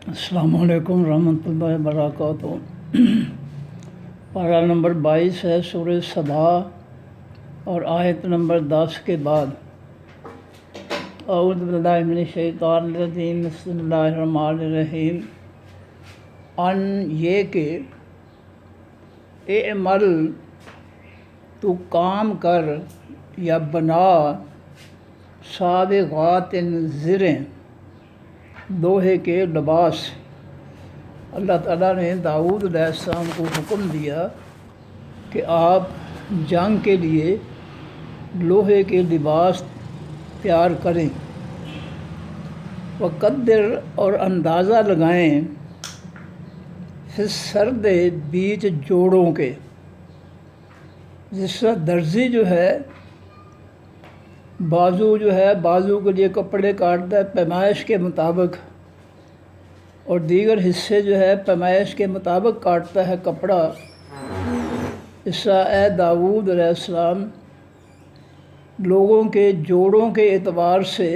السلام علیکم ورحمۃ اللہ وبرکاتہ۔ پارہ نمبر 22 ہے سورہ سبا اور آیت نمبر 10 کے بعد۔ اعوذ باللہ من الشیطان الرجیم، بسم اللہ الرحمن الرحیم۔ ان یہ کہ اعمل تو کام کر یا بنا، سابغات زریں لوہے کے لباس۔ اللہ تعالیٰ نے داؤد علیہ السلام کو حکم دیا کہ آپ جنگ کے لیے لوہے کے لباس تیار کریں، وقدر اور اندازہ لگائیں، فی السرد بیچ جوڑوں کے۔ جس طرح درزی جو ہے بازو کے لیے کپڑے کاٹتا ہے پیمائش کے مطابق، اور دیگر حصے پیمائش کے مطابق کاٹتا ہے کپڑا، اس طرح اے داؤد علیہ السلام لوگوں کے جوڑوں کے اعتبار سے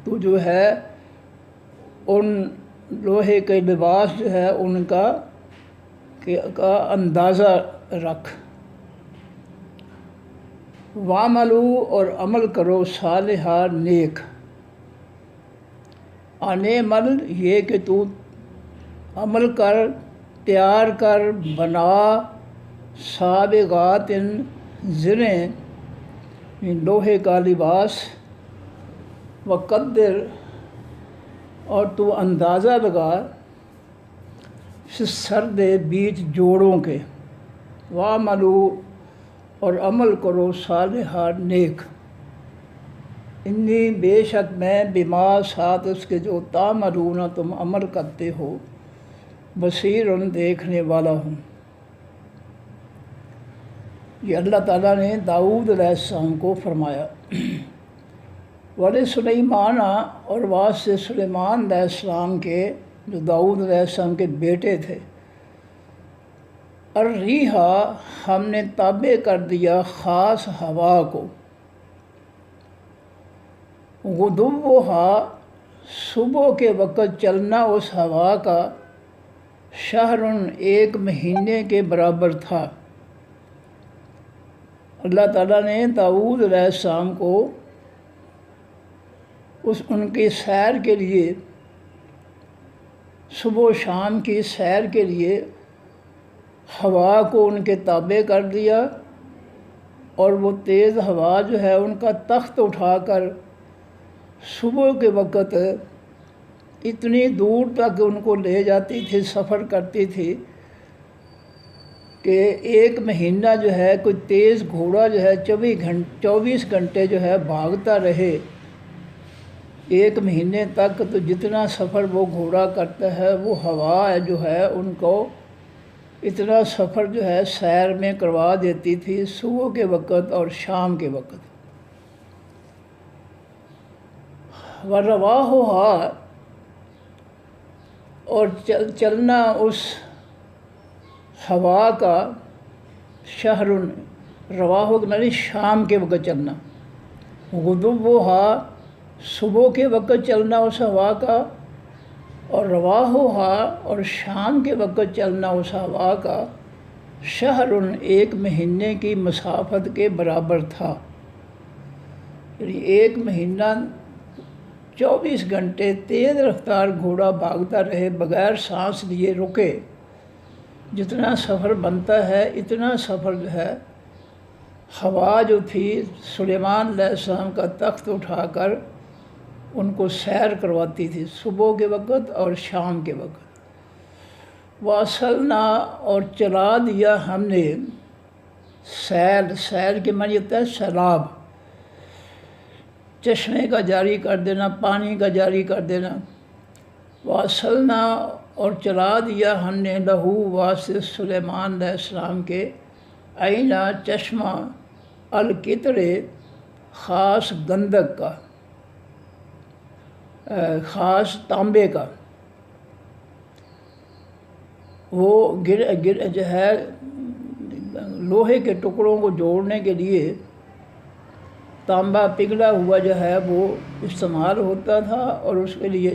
تو ان لوہے کے لباس ان کا اندازہ رکھ۔ وَعْمَلُوا اور عمل کرو صالحہ نیک۔ عمل یہ کہ تو عمل کر، تیار کر، بنا، سابغات زریں لوہے کا لباس، وقدر اور تو اندازہ لگا، فی السرد بیچ جوڑوں کے، وَعْمَلُوا اور عمل کرو صالحہ نیک۔ انی بے شک میں بما ساتھ اس کے جو تعملون تم عمل کرتے ہو، بصیر دیکھنے والا ہوں۔ یہ اللہ تعالیٰ نے داؤد علیہ السلام کو فرمایا۔ وَلِسُلَیمان اور واسطے سلیمان علیہ السلام کے، جو داؤد علیہ السلام کے بیٹے تھے، الریح ہم نے تابع کر دیا خاص ہوا کو، غدوہا صبح کے وقت چلنا اس ہوا کا، شہر ایک مہینے کے برابر تھا۔ اللہ تعالیٰ نے داؤد علیہ السلام کو ان کی سیر کے لیے، صبح و شام کی سیر کے لیے ہوا کو ان کے تابع کر دیا، اور وہ تیز ہوا ان کا تخت اٹھا کر صبح کے وقت اتنی دور تک ان کو لے جاتی تھی، سفر کرتی تھی کہ ایک مہینہ کوئی تیز گھوڑا 24 گھنٹے بھاگتا رہے ایک مہینے تک، تو جتنا سفر وہ گھوڑا کرتا ہے وہ ہوا ان کو اتنا سفر سیر میں کروا دیتی تھی، صبح کے وقت اور شام کے وقت۔ وَرَوَاحُہَا اور چلنا اس ہوا کا، شہر رواح یعنی شام کے وقت چلنا، غدوہا صبح کے وقت چلنا اس ہوا کا، اور رواحُہا اور شام کے وقت چلنا اس ہوا کا، شہر ایک مہینے کی مسافت کے برابر تھا۔ یعنی ایک مہینہ 24 گھنٹے تیز رفتار گھوڑا بھاگتا رہے بغیر سانس لیے رکے، جتنا سفر بنتا ہے اتنا سفر ہوا تھی سلیمان علیہ السلام کا تخت اٹھا کر ان کو سیر کرواتی تھی صبح کے وقت اور شام کے وقت۔ واصلنا اور چلا دیا ہم نے، سیل کے معنی ہوتا ہے سیلاب، چشمے کا جاری کر دینا، پانی کا جاری کر دینا۔ واصلنا اور چلا دیا ہم نے، لہو واسطے سلیمان علیہ السلام کے، عینا چشمہ، القطرے خاص گندک کا، خاص تانبے کا۔ وہ لوہے کے ٹکڑوں کو جوڑنے کے لیے تانبا پگھلا ہوا وہ استعمال ہوتا تھا، اور اس کے لیے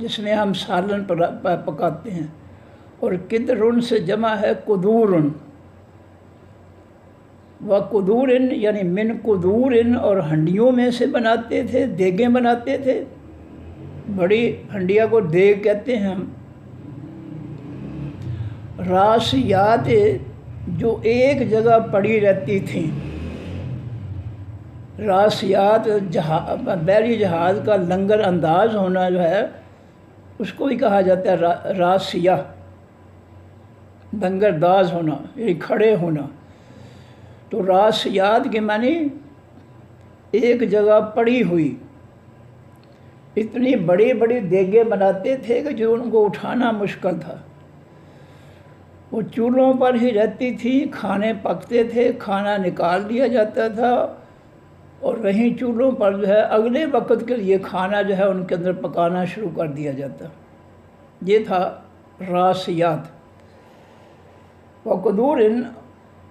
جس میں ہم سالن پکاتے ہیں، اور قدرن سے جمع ہے قدورن، و قدورن یعنی من قدورن، اور ہنڈیوں میں سے بناتے تھے، دیگیں بناتے تھے، بڑی ہنڈیا کو دیگ کہتے ہیں ہم۔ راسیات جو ایک جگہ پڑی رہتی تھیں، راسیات بحری جہاز کا لنگر انداز ہونا جو ہے اس کو بھی کہا جاتا ہے راسیہ، لنگر داز ہونا یعنی کھڑے ہونا۔ تو راسیات کے معنی ایک جگہ پڑی ہوئی، اتنی بڑی بڑی دیگیں بناتے تھے کہ جو ان کو اٹھانا مشکل تھا۔ وہ چولہوں پر ہی رہتی تھی، کھانے پکتے تھے، کھانا نکال دیا جاتا تھا، اور وہیں چولہوں پر جو ہے اگلے وقت کے لیے کھانا جو ہے ان کے اندر پکانا شروع کر دیا جاتا۔ یہ تھا راسیات۔ وقدورن،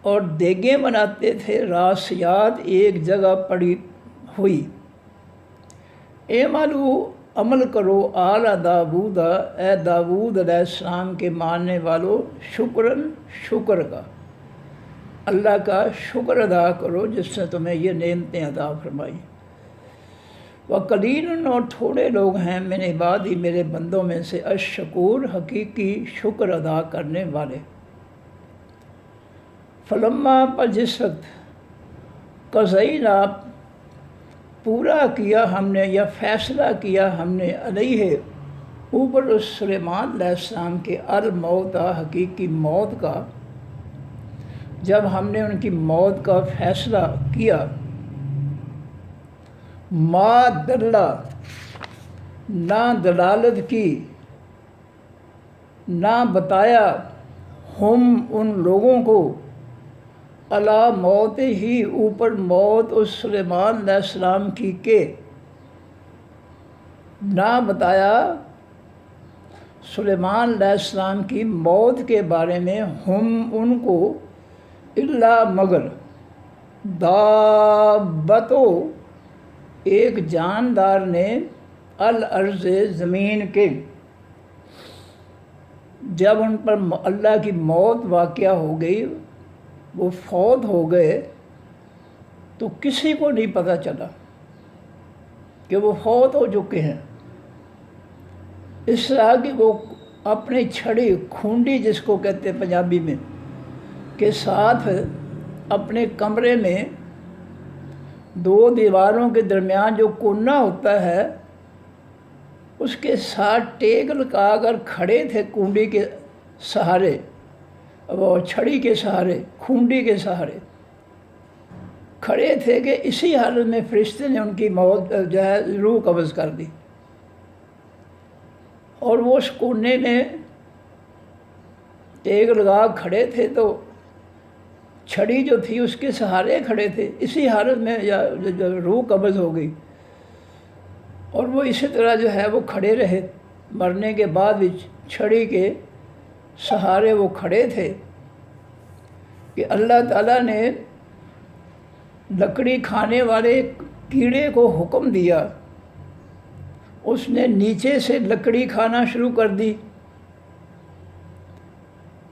اور دیگیں بناتے تھے، راسیات ایک جگہ پڑی ہوئی۔ اعملوا، عمل کرو، آل داود، اے داود علیہ السلام کے ماننے والو، شکراً، شکر کا، اللہ کا شکر ادا کرو جس نے تمہیں یہ نعمتیں عطا فرمائی۔ وقلیل، اور تھوڑے لوگ ہیں، من عبادی، میرے بندوں میں سے، الشکور، حقیقی شکر ادا کرنے والے۔ فلما، پر جس وقت، قضینا، پورا کیا ہم نے یا فیصلہ کیا ہم نے، علیہ، اوپر اس سلیمان علیہ السلام کے، الموت، حقیقی موت کا، جب ہم نے ان کی موت کا فیصلہ کیا، ما دلہ، نہ دلالت کی، نہ بتایا، ہم ان لوگوں کو، علی موت ہی، اوپر موت اس سلیمان علیہ السلام کی، کہ نہ بتایا سلیمان علیہ السلام کی موت کے بارے میں، ہم ان کو، الا مگر، دابتو، ایک جاندار نے، الارض، زمین کے، جب ان پر اللہ کی موت واقع ہو گئی، وہ فوت ہو گئے، تو کسی کو نہیں پتہ چلا کہ وہ فوت ہو چکے ہیں۔ اس طرح کہ وہ اپنی چھڑی، کھونڈی جس کو کہتے ہیں پنجابی میں، کے ساتھ اپنے کمرے میں دو دیواروں کے درمیان جو کونا ہوتا ہے اس کے ساتھ ٹیک لگا کر کھڑے تھے، کونڈی کے سہارے، وہ چھڑی کے سہارے، کھونڈی کے سہارے کھڑے تھے، کہ اسی حالت میں فرشتے نے ان کی موت جو ہے روح قبض کر دی۔ اور وہ اس کونے میں ٹیک لگا کھڑے تھے، تو چھڑی جو تھی اس کے سہارے کھڑے تھے، اسی حالت میں روح قبض ہو گئی، اور وہ اسی طرح جو ہے وہ کھڑے رہے، مرنے کے بعد بھی چھڑی کے سہارے وہ کھڑے تھے، کہ اللہ تعالیٰ نے لکڑی کھانے والے کیڑے کو حکم دیا، اس نے نیچے سے لکڑی کھانا شروع کر دی،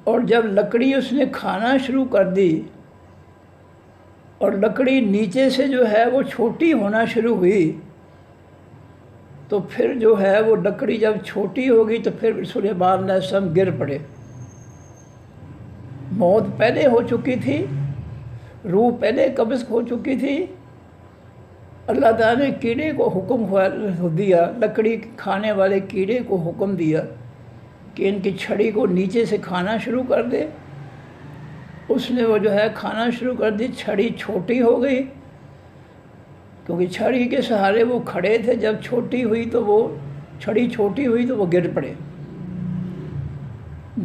اور جب لکڑی اس نے کھانا شروع کر دی اور لکڑی نیچے سے جو ہے وہ چھوٹی ہونا شروع ہوئی، تو پھر جو ہے وہ لکڑی جب چھوٹی ہوگی تو پھر سلیمان علیہ السلام گر پڑے۔ موت پہلے ہو چکی تھی، روح پہلے قبض ہو چکی تھی، اللہ تعالیٰ نے کیڑے کو حکم دیا، لکڑی کھانے والے کیڑے کو حکم دیا کہ ان کی چھڑی کو نیچے سے کھانا شروع کر دے۔ اس نے وہ جو ہے کھانا شروع کر دی، چھڑی چھوٹی ہو گئی، کیونکہ چھڑی کے سہارے وہ کھڑے تھے، جب چھوٹی ہوئی تو وہ چھڑی چھوٹی ہوئی تو وہ گر پڑے۔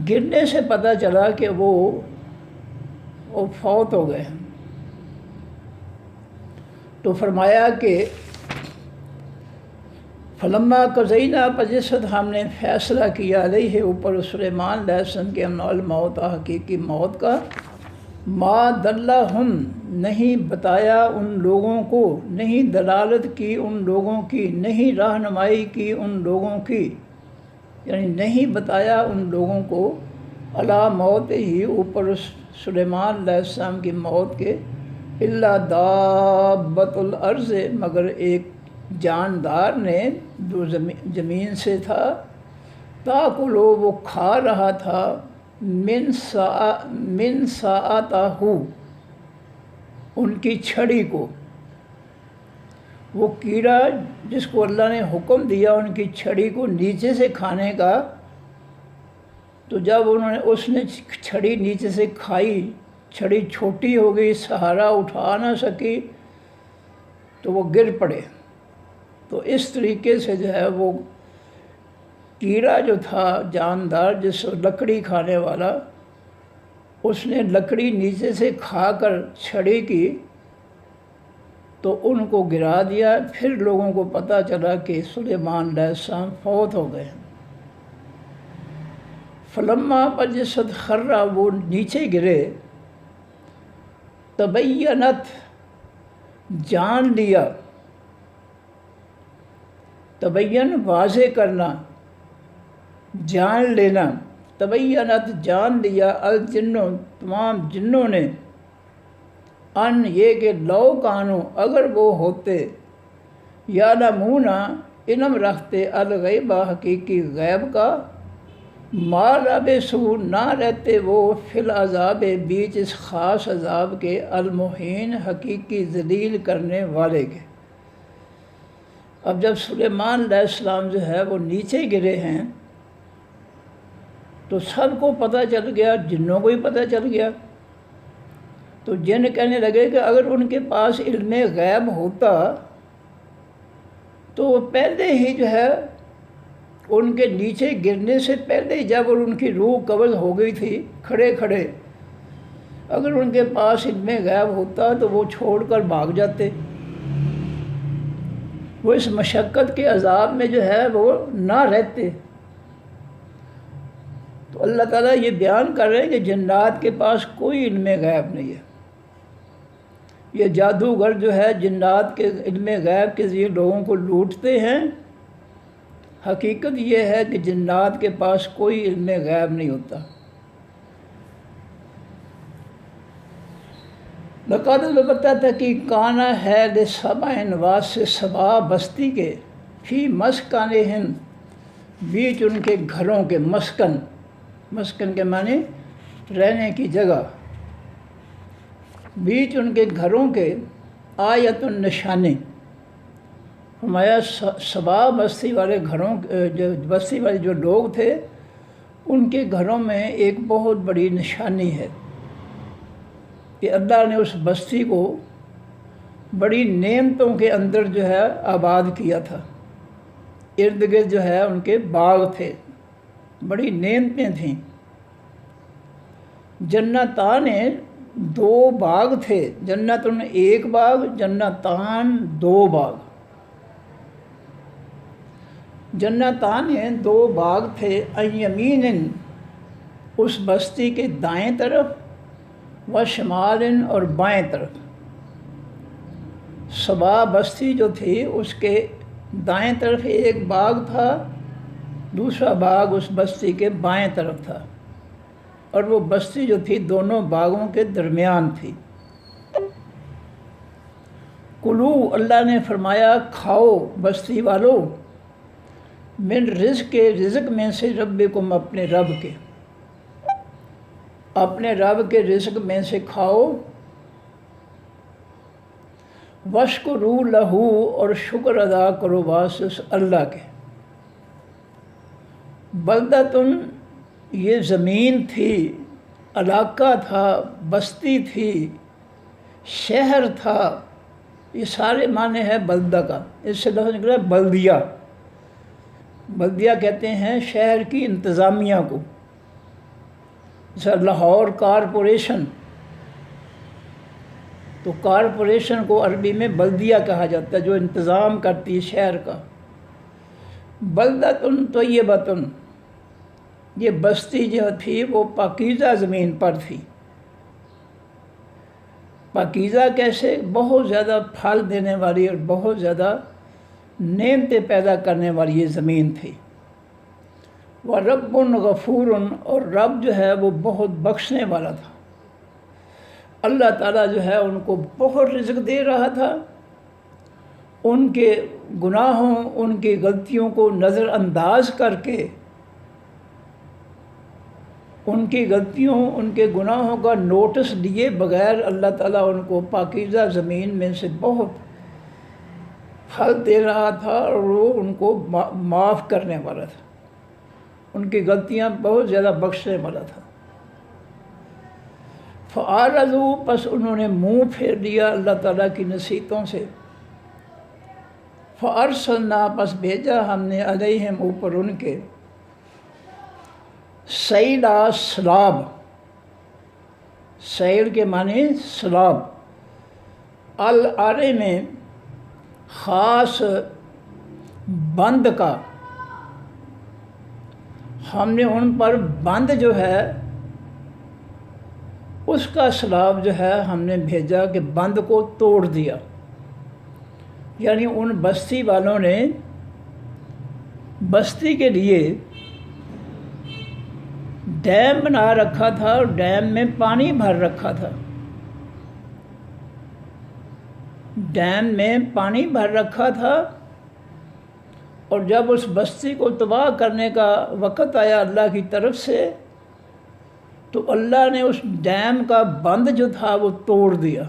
گرنے سے پتہ چلا کہ وہ فوت ہو گئے۔ تو فرمایا کہ فلما قضینا، پر جس وقت ہم نے فیصلہ کیا، علیہ، اوپر سلیمان علیہ السلام کے، الموت، حقیقی موت کا، ما دلہم، نہیں بتایا ان لوگوں کو، نہیں دلالت کی ان لوگوں کی، نہیں رہنمائی کی ان لوگوں کی، یعنی نہیں بتایا ان لوگوں کو علی موت ہی، اوپر سلیمان علیہ السلام کی موت کے، الا دابۃ الارض، مگر ایک جاندار نے جو زمین سے تھا، تاکلو وہ کھا رہا تھا، من ساعتہ ان کی چھڑی کو، وہ کیڑا جس کو اللہ نے حکم دیا ان کی چھڑی کو نیچے سے کھانے کا، تو جب اس نے چھڑی نیچے سے کھائی، چھڑی چھوٹی ہو گئی، سہارا اٹھا نہ سکی، تو وہ گر پڑے۔ تو اس طریقے سے جو ہے وہ کیڑا جو تھا جاندار، جس لکڑی کھانے والا، اس نے لکڑی نیچے سے کھا کر چھڑی کی تو ان کو گرا دیا۔ پھر لوگوں کو پتہ چلا کہ سلیمان علیہ السلام فوت ہو گئے۔ فلما پر جسد خرہ، وہ نیچے گرے، تبینت جان لیا، تبین واضح کرنا، جان لینا، تبینت جان لیا، الجنوں تمام جنوں نے، ان یہ کہ لو کانو اگر وہ ہوتے، یعلمون علم رکھتے، الغیبہ حقیقی غیب کا، ما لبثوا نہ رہتے وہ فی العذاب بیچ اس خاص عذاب کے، المہین حقیقی ذلیل کرنے والے کے۔ اب جب سلیمان علیہ السلام جو ہے وہ نیچے گرے ہیں تو سب کو پتہ چل گیا، جنوں کو ہی پتہ چل گیا، تو جن کہنے لگے کہ اگر ان کے پاس علم غیب ہوتا تو وہ پہلے ہی جو ہے ان کے نیچے گرنے سے پہلے ہی، جب ان کی روح قبض ہو گئی تھی کھڑے کھڑے، اگر ان کے پاس علم غیب ہوتا تو وہ چھوڑ کر بھاگ جاتے، وہ اس مشقت کے عذاب میں جو ہے وہ نہ رہتے۔ تو اللہ تعالیٰ یہ بیان کر رہے ہیں کہ جنات کے پاس کوئی علم غیب نہیں ہے۔ یہ جادوگر جو ہے جنات کے علم غیب کے ذریعے لوگوں کو لوٹتے ہیں، حقیقت یہ ہے کہ جنات کے پاس کوئی علم غیب نہیں ہوتا۔ لقد البتہ تھا کہ کانا ہے لسبع نواس سے سبا بستی کے، فی مسکنہم بیچ ان کے گھروں کے، مسکن کے معنی رہنے کی جگہ، بیچ ان کے گھروں کے، آیت النشانی، فرمایا سبا بستی والے گھروں، بستی والے جو لوگ تھے ان کے گھروں میں ایک بہت بڑی نشانی ہے کہ اللہ نے اس بستی کو بڑی نعمتوں کے اندر جو ہے آباد کیا تھا، ارد گرد جو ہے ان کے باغ تھے، بڑی نعمتیں تھیں۔ جنتان دو باغ تھے، جنتن ایک باغ، جنتان دو باغ، جنتان دو باغ تھے، ان یمین اس بستی کے دائیں طرف، و شمال اور بائیں طرف۔ سبا بستی جو تھی اس کے دائیں طرف ایک باغ تھا، دوسرا باغ اس بستی کے بائیں طرف تھا، اور وہ بستی جو تھی دونوں باغوں کے درمیان تھی۔ کلو اللہ نے فرمایا کھاؤ بستی والو، من رزق کے، رزق میں سے، ربکم اپنے رب کے، اپنے رب کے رزق میں سے کھاؤ، واشکروا لہ اور شکر ادا کرو واسطے اللہ کے۔ بلدتن یہ زمین تھی، علاقہ تھا، بستی تھی، شہر تھا، یہ سارے معنی ہے بلدہ کا، اس سے لفظ نکلا بلدیہ۔ بلدیہ کہتے ہیں شہر کی انتظامیہ کو، جیسا لاہور کارپوریشن، تو کارپوریشن کو عربی میں بلدیہ کہا جاتا ہے، جو انتظام کرتی ہے شہر کا۔ بلدتن طیبتن، یہ بستی جو تھی وہ پاکیزہ زمین پر تھی۔ پاکیزہ کیسے؟ بہت زیادہ پھل دینے والی اور بہت زیادہ نعمتیں پیدا کرنے والی یہ زمین تھی۔ وہ رب غفور، اور رب جو ہے وہ بہت بخشنے والا تھا۔ اللہ تعالیٰ جو ہے ان کو بہت رزق دے رہا تھا، ان کے گناہوں، ان کی غلطیوں کو نظر انداز کر کے، ان کی غلطیوں، ان کے گناہوں کا نوٹس لیے بغیر اللہ تعالیٰ ان کو پاکیزہ زمین میں سے بہت پھل دے رہا تھا، اور وہ ان کو معاف کرنے والا تھا، ان کی غلطیاں بہت زیادہ بخشنے والا تھا۔ فَأَعْرَضُوا، پس انہوں نے منہ پھیر لیا اللہ تعالیٰ کی نصیحتوں سے۔ فَأَرْسَلْنَا، پس بھیجا ہم نے علیہم اوپر ان کے، سیلا سیلاب، سیل کے معنی سیلاب، العارے میں خاص بند کا، ہم نے ان پر بند جو ہے اس کا سیلاب جو ہے ہم نے بھیجا کہ بند کو توڑ دیا، یعنی ان بستی والوں نے بستی کے لیے ڈیم بنا رکھا تھا، اور ڈیم میں پانی بھر رکھا تھا، ڈیم میں پانی بھر رکھا تھا، اور جب اس بستی کو تباہ کرنے کا وقت آیا اللہ کی طرف سے، تو اللہ نے اس ڈیم کا بند جو تھا وہ توڑ دیا،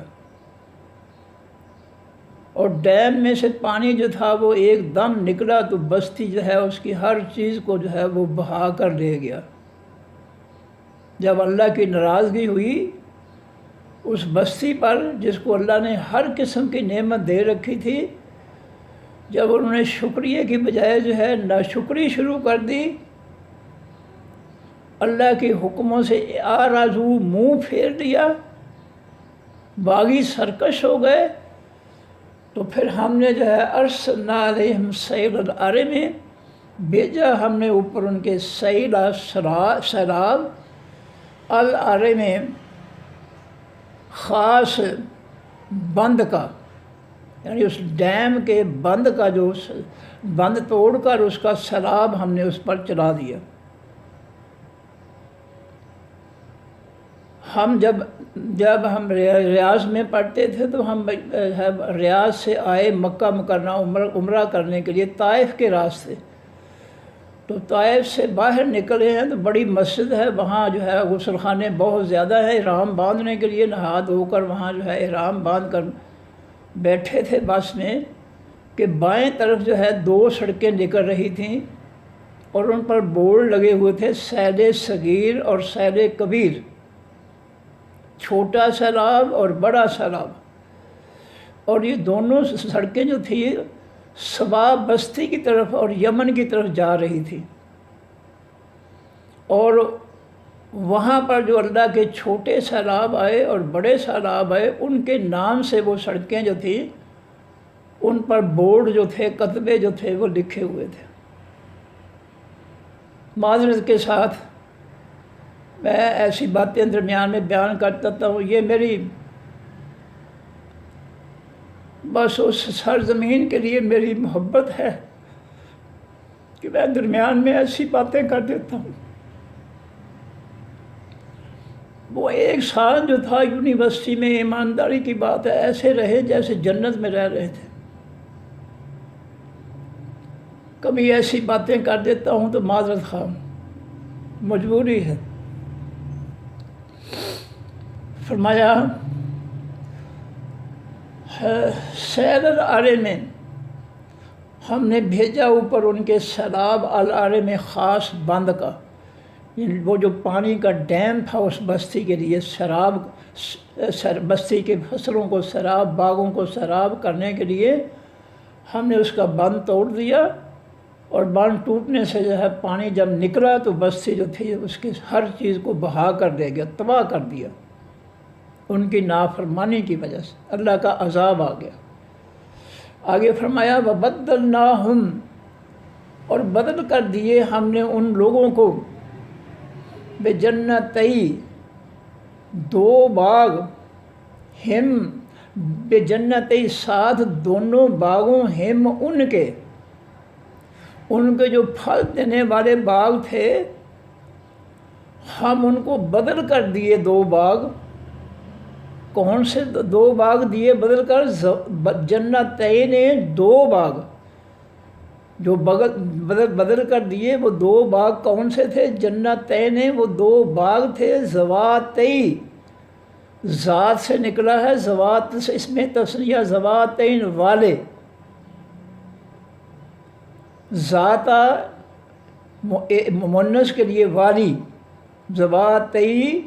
اور ڈیم میں سے پانی جو تھا وہ ایک دم نکلا، تو بستی جو ہے اس کی ہر چیز کو جو ہے وہ بہا کر لے گیا۔ جب اللہ کی ناراضگی ہوئی اس بستی پر جس کو اللہ نے ہر قسم کی نعمت دے رکھی تھی، جب انہوں نے شکریہ کی بجائے جو ہے ناشکری شروع کر دی، اللہ کے حکموں سے اعرضوا، منہ پھیر لیا، باغی سرکش ہو گئے، تو پھر ہم نے جو ہے ارسلنا علیہم سیل العرم، بھیجا ہم نے اوپر ان کے سیلاب العرم، خاص بند کا، یعنی اس ڈیم کے بند کا، جو بند توڑ کر اس کا سیلاب ہم نے اس پر چلا دیا۔ ہم جب ہم ریاض میں پڑھتے تھے تو ہم ریاض سے آئے مکہ مکرمہ عمرہ کرنے کے لیے طائف کے راستے، تو طائف سے باہر نکلے ہیں تو بڑی مسجد ہے، وہاں جو ہے غسل خانے بہت زیادہ ہیں، احرام باندھنے کے لیے نہا دھو کر وہاں جو ہے احرام باندھ کر بیٹھے تھے بس میں، کہ بائیں طرف جو ہے 2 سڑکیں نکل رہی تھیں، اور ان پر بورڈ لگے ہوئے تھے، سیل صغیر اور سیل کبیر، چھوٹا سیلاب اور بڑا سیلاب، اور یہ دونوں سڑکیں جو تھیں سبا بستی کی طرف اور یمن کی طرف جا رہی تھی، اور وہاں پر جو اللہ کے چھوٹے سیلاب آئے اور بڑے سیلاب آئے، ان کے نام سے وہ سڑکیں جو تھیں ان پر بورڈ جو تھے، کتبے جو تھے وہ لکھے ہوئے تھے۔ معذرت کے ساتھ میں ایسی باتیں درمیان میں بیان کرتا ہوں، یہ میری بس اس سرزمین کے لیے میری محبت ہے کہ میں درمیان میں ایسی باتیں کر دیتا ہوں۔ وہ 1 سال جو تھا یونیورسٹی میں، ایمانداری کی بات ہے، ایسے رہے جیسے جنت میں رہ رہے تھے۔ کبھی ایسی باتیں کر دیتا ہوں تو معذرت خواہ، مجبوری ہے۔ فرمایا سیل العرم میں ہم نے بھیجا اوپر ان کے سیلاب العرم میں خاص بند کا، یعنی وہ جو پانی کا ڈیم تھا اس بستی کے لیے، سیراب، بستی کے فصلوں کو سیراب، باغوں کو سیراب کرنے کے لیے ہم نے اس کا بند توڑ دیا، اور بند ٹوٹنے سے جو ہے پانی جب نکلا تو بستی جو تھی اس کی ہر چیز کو بہا کر دے گیا، تباہ کر دیا، ان کی نافرمانی کی وجہ سے اللہ کا عذاب آ گیا۔ آگے فرمایا وَبَدَّلْنَاهُمْ، اور بدل کر دیے ہم نے ان لوگوں کو، بِجَنَّتَيْ، 2 باغ، ہم بِجَنَّتَيْ، ساتھ دونوں باغوں، ہم ان کے، ان کے جو پھل دینے والے باغ تھے ہم ان کو بدل کر دیے 2 باغ۔ کون سے 2 باغ دیے بدل کر؟ جنتین 2 باغ جو بدل کر دیے، وہ 2 باغ کون سے تھے؟ جنتین، وہ 2 باغ تھے ذواتی، ذات سے نکلا ہے، ذوات سے اس میں تسنیہ، ذواتین والے، ذاتا مونس کے لیے والی، ذواتی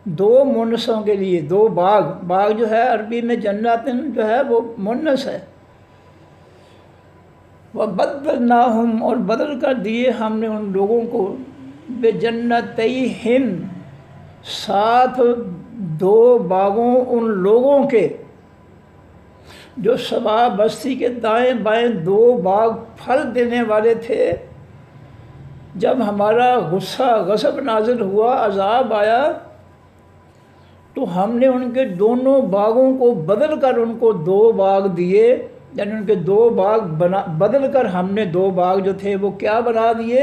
2 مونسوں کے لیے 2 باغ۔ باغ جو ہے عربی میں جنتن جو ہے وہ مونس ہے۔ وَبَدَّلْنَاهُمْ، اور بدل کر دیے ہم نے ان لوگوں کو، بِجَنَّتَيْهِمْ، ساتھ 2 باغوں ان لوگوں کے جو سبا بستی کے دائیں بائیں 2 باغ پھل دینے والے تھے۔ جب ہمارا غصہ غضب نازل ہوا، عذاب آیا، تو ہم نے ان کے دونوں باغوں کو بدل کر ان کو 2 باغ دیے، یعنی ان کے 2 باغ بدل کر ہم نے 2 باغ جو تھے وہ کیا بنا دیے؟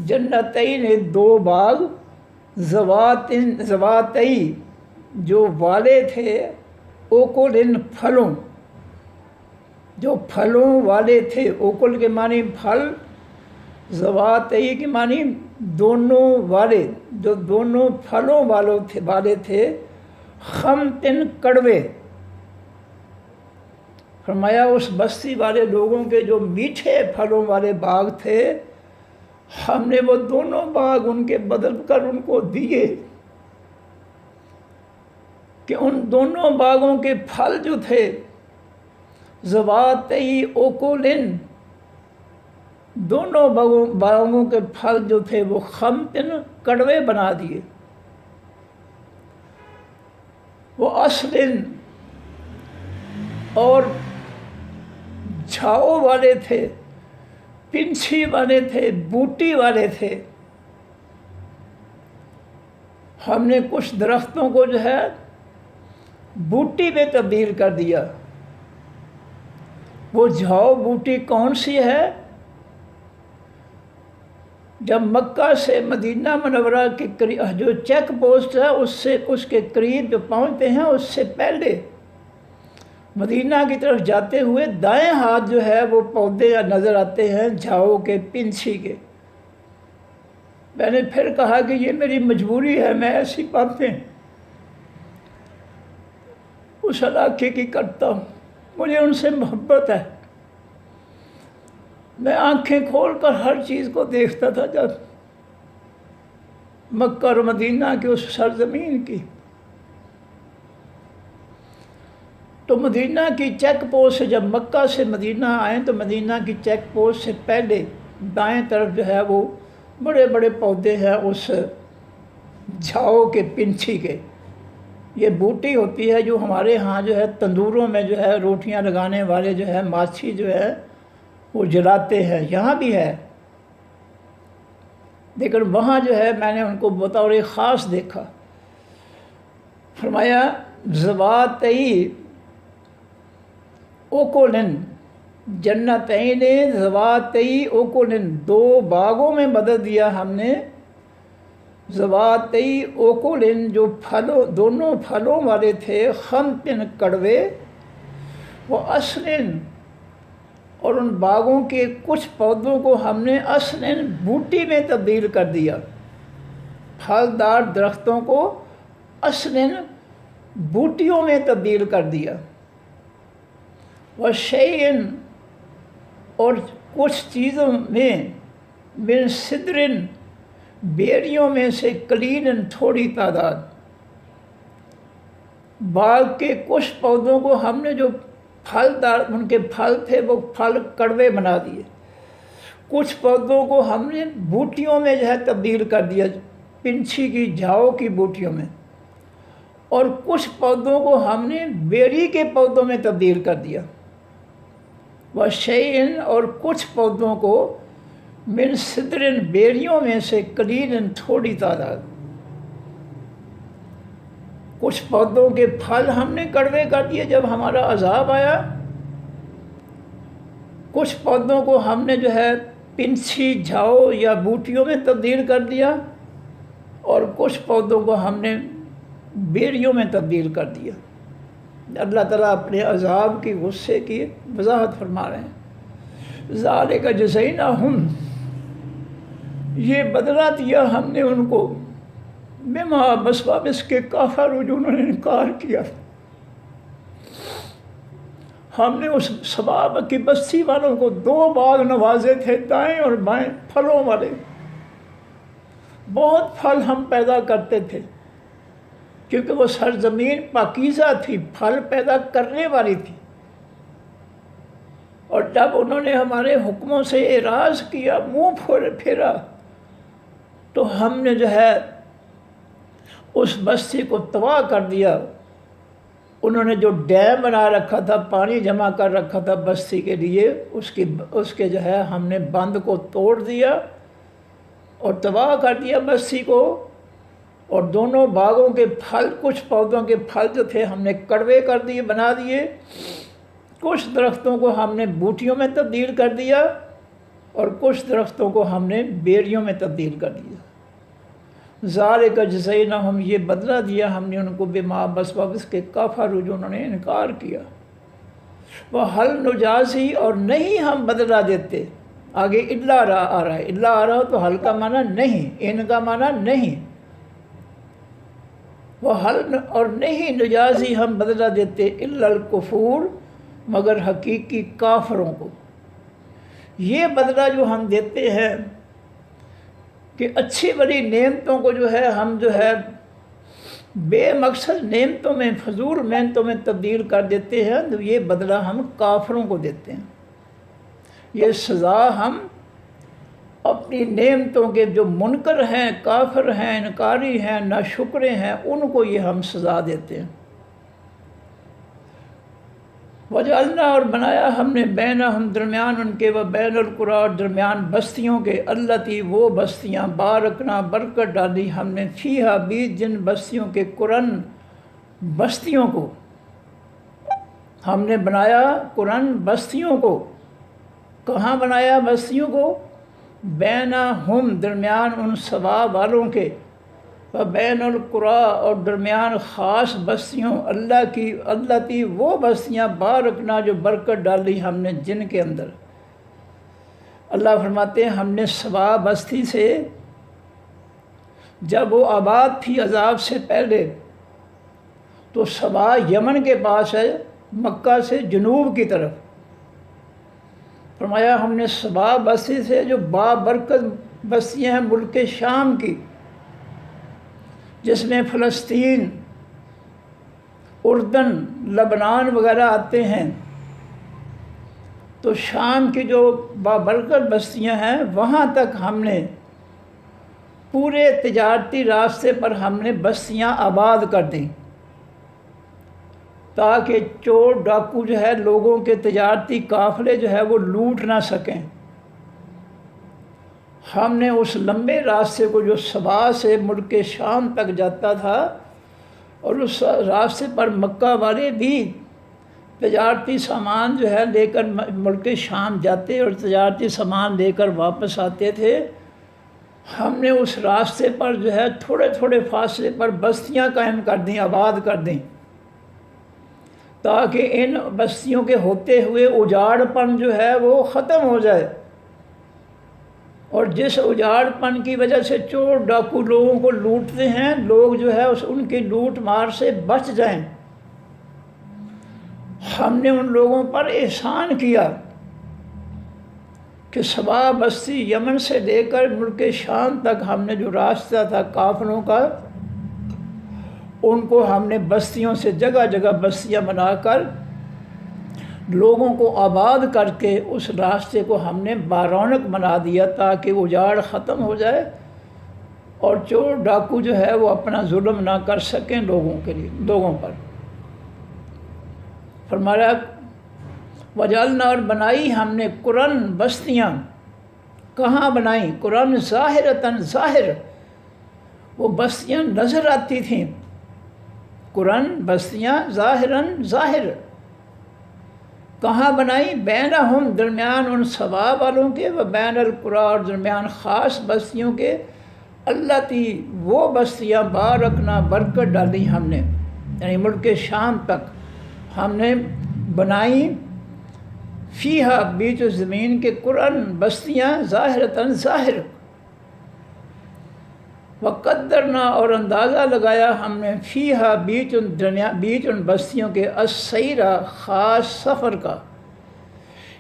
جنتین 2 باغ، ذواتی جو والے تھے، اوکلن پھلوں، جو پھلوں والے تھے، اوکل کے معنی پھل، ذواتی کے معنی دونوں والے، جو دونوں پھلوں والے تھے، خمتن کڑوے۔ فرمایا اس بستی والے لوگوں کے جو میٹھے پھلوں والے باغ تھے، ہم نے وہ دونوں باغ ان کے بدل کر ان کو دیے، کہ ان دونوں باغوں کے پھل جو تھے ذواتی اوکولن، دونوں باغوں کے پھل جو تھے وہ خمتن کڑوے بنا دیے۔ وہ اصلن، اور جھاؤ والے تھے، پنچھی والے تھے، بوٹی والے تھے۔ ہم نے کچھ درختوں کو جو ہے بوٹی میں تبدیل کر دیا۔ وہ جھاؤ بوٹی کون سی ہے؟ جب مکہ سے مدینہ منورہ کے قریب جو چیک پوسٹ ہے اس کے قریب جو پہنچتے ہیں، اس سے پہلے مدینہ کی طرف جاتے ہوئے دائیں ہاتھ جو ہے وہ پودے نظر آتے ہیں جھاؤ کے، پنچھی کے۔ میں نے پھر کہا کہ یہ میری مجبوری ہے، میں ایسی باتیں اس علاقے کی کرتا ہوں، مجھے ان سے محبت ہے۔ میں آنکھیں کھول کر ہر چیز کو دیکھتا تھا جب مکہ اور مدینہ کی اس سرزمین کی۔ تو مدینہ کی چیک پوسٹ سے جب مکہ سے مدینہ آئیں تو مدینہ کی چیک پوسٹ سے پہلے دائیں طرف جو ہے وہ بڑے بڑے پودے ہیں اس جھاؤ کے، پنچھی کے۔ یہ بوٹی ہوتی ہے جو ہمارے ہاں جو ہے تندوروں میں جو ہے روٹیاں لگانے والے جو ہے ماچھی جو ہے وہ جلاتے ہیں، یہاں بھی ہے، لیکن وہاں جو ہے میں نے ان کو بطور خاص دیکھا۔ فرمایا ذواتی اوکولن، جنتین ذواتی اوکولن، 2 باغوں میں بدل دیا ہم نے ذواتی اوکولن، جو دونوں پھلوں والے تھے، خمتن کڑوے، وہ اصلن، اور ان باغوں کے کچھ پودوں کو ہم نے اصلن بوٹی میں تبدیل کر دیا، پھلدار درختوں کو اصلن بوٹیوں میں تبدیل کر دیا۔ وشیئن، اور کچھ چیزوں میں، من صدرن، بیریوں میں سے، قلیلاً، تھوڑی تعداد۔ باغ کے کچھ پودوں کو ہم نے جو پھلدار ان کے پھل تھے وہ پھل کڑوے بنا دیے، کچھ پودوں کو ہم نے بوٹیوں میں جو ہے تبدیل کر دیا، پنچھی کی، جھاؤ کی بوٹیوں میں، اور کچھ پودوں کو ہم نے بیری کے پودوں میں تبدیل کر دیا۔ وشیئن، اور کچھ پودوں کو، من صدرن، بیریوں میں سے، قلیلاً، تھوڑی تعداد۔ کچھ پودوں کے پھل ہم نے کڑوے کر دیے جب ہمارا عذاب آیا، کچھ پودوں کو ہم نے جو ہے پنچھی جھاؤ یا بوٹیوں میں تبدیل کر دیا، اور کچھ پودوں کو ہم نے بیڑیوں میں تبدیل کر دیا۔ اللہ تعالیٰ اپنے عذاب کی غصے کی وضاحت فرما رہے ہیں۔ ذالک جزیناہم، یہ بدلہ دیا ہم نے ان کو، بما بسبب اس کے کفروا، جو انہوں نے انکار کیا۔ ہم نے اس سباب کی بستی والوں کو 2 باغ نوازے تھے، دائیں اور بائیں، پھلوں والے، بہت پھل ہم پیدا کرتے تھے، کیونکہ وہ سرزمین پاکیزہ تھی، پھل پیدا کرنے والی تھی۔ اور جب انہوں نے ہمارے حکموں سے اعراض کیا، منہ پھیرا، تو ہم نے جو ہے اس بستی کو تباہ کر دیا۔ انہوں نے جو ڈیم بنا رکھا تھا، پانی جمع کر رکھا تھا بستی کے لیے، اس کے جو ہے ہم نے بند کو توڑ دیا اور تباہ کر دیا بستی کو۔ اور دونوں باغوں کے پھل، کچھ پودوں کے پھل جو تھے ہم نے کڑوے کر دیے، بنا دیے، کچھ درختوں کو ہم نے بوٹیوں میں تبدیل کر دیا، اور کچھ درختوں کو ہم نے بیڑیوں میں تبدیل کر دیا۔ ذالک جزیناہم، یہ بدلہ دیا ہم نے ان کو، بما بسبب اس کے کفروا، جو انہوں نے انکار کیا۔ وَهَلْ نُجَازِي، اور نہیں ہم بدلہ دیتے۔ آگے الا آ رہا ہے، الا آ رہا ہو تو حل کا معنی نہیں، ان کا معنی نہیں۔ وَهَلْ، اور نہیں نجازی ہم بدلہ دیتے، الا الکفور، مگر حقیقی کافروں کو۔ یہ بدلہ جو ہم دیتے ہیں کہ اچھی بڑی نعمتوں کو جو ہے ہم جو ہے بے مقصد نعمتوں میں، فضول نعمتوں میں تبدیل کر دیتے ہیں، تو یہ بدلہ ہم کافروں کو دیتے ہیں۔ یہ سزا ہم اپنی نعمتوں کے جو منکر ہیں، کافر ہیں، انکاری ہیں، ناشکرے ہیں، ان کو یہ ہم سزا دیتے ہیں۔ وجعلنا، اور بنایا ہم نے، بینہم، درمیان ان کے، و بین القری، اور درمیان بستیوں کے، التی، وہ بستیاں، بارکنا، برکت ڈالی ہم نے، فیہا، بیچ جن بستیوں کے، قرن، بستیوں کو ہم نے بنایا، قرن، بستیوں کو۔ کہاں بنایا بستیوں کو؟ بینہم، درمیان ان سبا والوں کے، و بین القری، اور درمیان خاص بستیوں، اللہ کی وہ بستیاں، بارکنا، جو برکت ڈالی ہم نے جن کے اندر۔ اللہ فرماتے ہیں ہم نے سبا بستی سے، جب وہ آباد تھی عذاب سے پہلے، تو سبا یمن کے پاس ہے، مکہ سے جنوب کی طرف۔ فرمایا ہم نے سبا بستی سے، جو بابرکت بستیاں ہیں ملک شام کی، جس میں فلسطین، اردن، لبنان وغیرہ آتے ہیں، تو شام کی جو بابرکت بستیاں ہیں، وہاں تک ہم نے پورے تجارتی راستے پر ہم نے بستیاں آباد کر دیں، تاکہ چور ڈاکو جو ہے لوگوں کے تجارتی قافلے جو ہے وہ لوٹ نہ سکیں۔ ہم نے اس لمبے راستے کو جو سبا سے ملک شام تک جاتا تھا، اور اس راستے پر مکہ والے بھی تجارتی سامان جو ہے لے کر ملک شام جاتے اور تجارتی سامان لے کر واپس آتے تھے، ہم نے اس راستے پر جو ہے تھوڑے تھوڑے فاصلے پر بستیاں قائم کر دیں، آباد کر دیں، تاکہ ان بستیوں کے ہوتے ہوئے اجاڑ پن جو ہے وہ ختم ہو جائے، اور جس اجاڑ پن کی وجہ سے چور ڈاکو لوگوں کو لوٹتے ہیں، لوگ جو ہے ان کی لوٹ مار سے بچ جائیں۔ ہم نے ان لوگوں پر احسان کیا کہ سبا بستی یمن سے لے کر ملک شام تک ہم نے جو راستہ تھا کافروں کا، ان کو ہم نے بستیوں سے جگہ جگہ بستیاں بنا کر لوگوں کو آباد کر کے اس راستے کو ہم نے بارونق بنا دیا، تاکہ اجاڑ ختم ہو جائے اور چور ڈاکو جو ہے وہ اپنا ظلم نہ کر سکیں لوگوں پر۔ فرمایا وجعلنا، اور بنائی ہم نے، قرن، بستیاں۔ کہاں بنائیں؟ قرن ظاہرتاً، ظاہر، وہ بستیاں نظر آتی تھیں، قرن، بستیاں، ظاہراً، ظاہر، کہاں بنائی؟ بینہم، درمیان ان سبا والوں کے، و بین القریٰ، اور درمیان خاص بستیوں کے، التی، وہ بستیاں بارکنا، برکت ڈالی ہم نے، یعنی ملک شام تک ہم نے بنائی، فیہا، بیچ زمین کے، قرآن، بستیاں، ظاہرتاً، ظاہر، وقدرنا، اور اندازہ لگایا ہم نے، فیہا، بیچ ان بستیوں کے، السیرا، خاص سفر کا،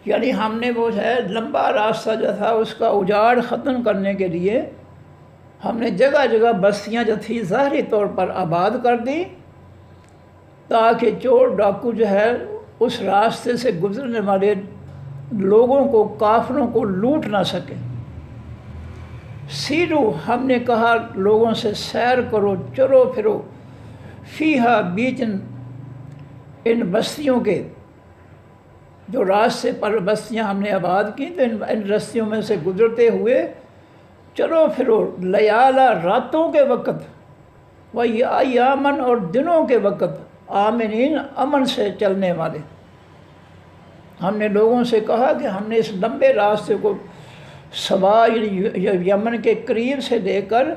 یعنی ہم نے وہ ہے لمبا راستہ جو تھا اس کا اجاڑ ختم کرنے کے لیے ہم نے جگہ جگہ بستیاں جو تھی ظاہری طور پر آباد کر دی، تاکہ چور ڈاکو جو ہے اس راستے سے گزرنے والے لوگوں کو، کافروں کو لوٹ نہ سکے۔ سیرو، ہم نے کہا لوگوں سے سیر کرو، چلو پھرو، فیہا، بیچ ان بستیوں کے، جو راستے پر بستیاں ہم نے آباد کی، تو ان رستیوں میں سے گزرتے ہوئے چلو پھرو، لیالا، راتوں کے وقت، و ایامن، اور دنوں کے وقت، آمنین، امن سے چلنے والے۔ ہم نے لوگوں سے کہا کہ ہم نے اس لمبے راستے کو سبا، یمن کے قریب سے لے کر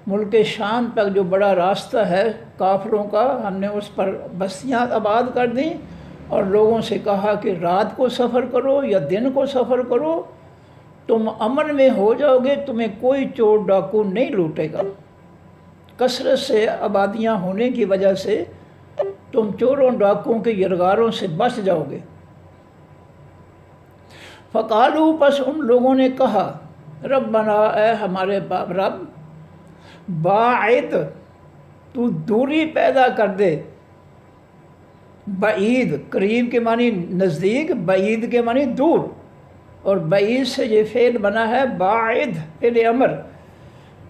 ملک شام تک جو بڑا راستہ ہے کافروں کا، ہم نے اس پر بستیاں آباد کر دیں، اور لوگوں سے کہا کہ رات کو سفر کرو یا دن کو سفر کرو، تم امن میں ہو جاؤ گے، تمہیں کوئی چور ڈاکو نہیں لوٹے گا۔ کثرت سے آبادیاں ہونے کی وجہ سے تم چوروں ڈاکوؤں کے یرغاروں سے بچ جاؤ گے۔ فقالو، پس ان لوگوں نے کہا، ربنا، اے ہمارے رب، باعد، تو دوری پیدا کر دے، بعید، قریب کے معنی نزدیک، بعید کے معنی دور، اور بعید سے یہ فعل بنا ہے باعد، فعل امر،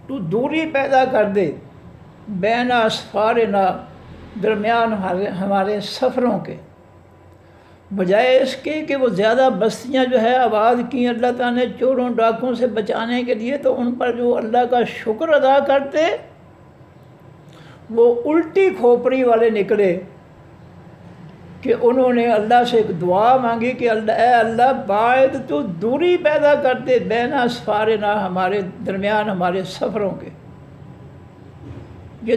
تو دوری پیدا کر دے، بین اسفارنا، درمیان ہمارے سفروں کے، بجائے اس کے کہ وہ زیادہ بستیاں جو ہے آباد کی اللہ تعالیٰ نے چوروں ڈاکوں سے بچانے کے لیے، تو ان پر جو اللہ کا شکر ادا کرتے وہ الٹی کھوپڑی والے نکلے، کہ انہوں نے اللہ سے ایک دعا مانگی کہ اے اللہ، باعد، تو دوری پیدا کرتے، بین اسفارنا، ہمارے درمیان ہمارے سفروں کے، یہ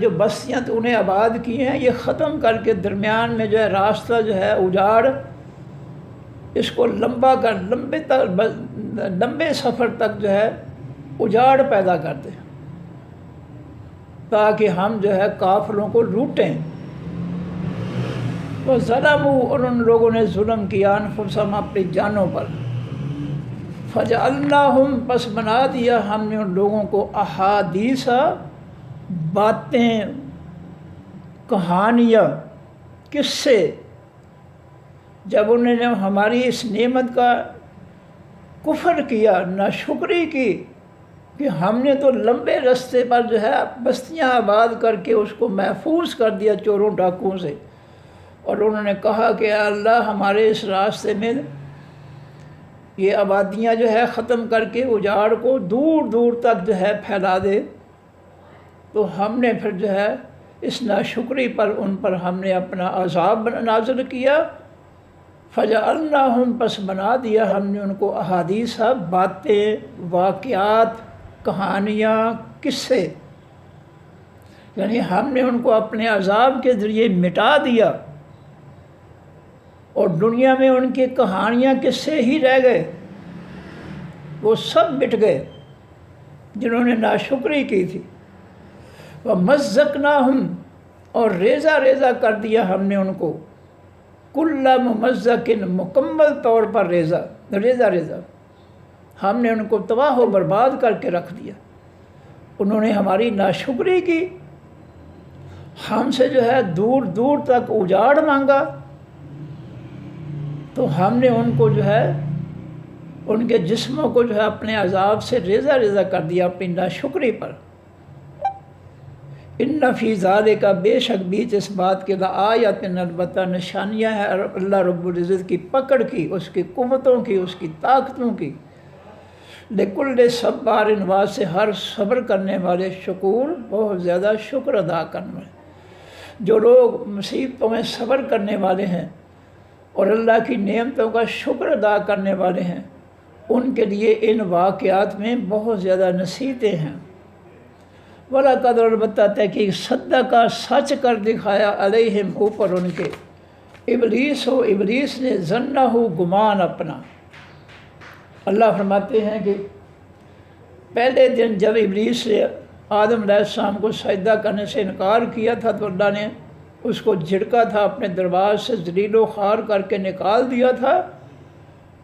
جو بستیاں تو انہیں آباد کی ہیں یہ ختم کر کے درمیان میں جو ہے راستہ جو ہے اجاڑ، اس کو لمبا کر، لمبے سفر تک جو ہے اجاڑ پیدا کر دیں، تاکہ ہم جو ہے کافروں کو لوٹیں۔ وہ ظلموا، اور ان لوگوں نے ظلم کیا، انفسہم، اپنی جانوں پر، فجعلناہم، پس بنا دیا ہم نے ان لوگوں کو، احادیث، باتیں، کہانیاں، قصے، جب انہوں نے ہماری اس نعمت کا کفر کیا، ناشکری کی، کہ ہم نے تو لمبے راستے پر جو ہے بستیاں آباد کر کے اس کو محفوظ کر دیا چوروں ڈاکوؤں سے، اور انہوں نے کہا کہ اے اللہ، ہمارے اس راستے میں یہ آبادیاں جو ہے ختم کر کے اجاڑ کو دور دور تک جو ہے پھیلا دے، تو ہم نے پھر جو ہے اس ناشکری پر ان پر ہم نے اپنا عذاب نازل کیا۔ فجعلناہم، پس بنا دیا ہم نے ان کو، احادیث، باتیں، واقعات، کہانیاں، قصے، یعنی ہم نے ان کو اپنے عذاب کے ذریعے مٹا دیا، اور دنیا میں ان کی کہانیاں، قصے ہی رہ گئے، وہ سب مٹ گئے جنہوں نے ناشکری کی تھی۔ وَمَزَّقْنَاهُمْ، اور ریزہ ریزہ کر دیا ہم نے ان کو، کُلَّ مُمَزَّقٍ، مکمل طور پر ریزہ ریزہ، ہم نے ان کو تباہ و برباد کر کے رکھ دیا۔ انہوں نے ہماری ناشکری کی، ہم سے جو ہے دور دور تک اجاڑ مانگا، تو ہم نے ان کو جو ہے ان کے جسموں کو جو ہے اپنے عذاب سے ریزہ ریزہ کر دیا اپنی ناشکری پر۔ ان فی ذالک، بے شک بیچ اس بات کے، لآیات، البتہ نشانیاں ہیں اللہ رب العزت کی پکڑ کی، اس کی قوتوں کی، اس کی طاقتوں کی، لکل صبار، واسطے ہر صبر کرنے والے، شکور، بہت زیادہ شکر ادا کرنے والے۔ جو لوگ مصیبتوں میں صبر کرنے والے ہیں اور اللہ کی نعمتوں کا شکر ادا کرنے والے ہیں، ان کے لیے ان واقعات میں بہت زیادہ نصیحتیں ہیں۔ وَلَقَدْ البتہ تحقیق صدقہ سچ کر دکھایا علیہم اوپر ان کے، ابلیس نے ظنہ گمان اپنا۔ اللہ فرماتے ہیں کہ پہلے دن جب ابلیس نے آدم علیہ السلام کو سجدہ کرنے سے انکار کیا تھا تو اللہ نے اس کو جھڑکا تھا، اپنے دربار سے ذلیل و خوار کر کے نکال دیا تھا۔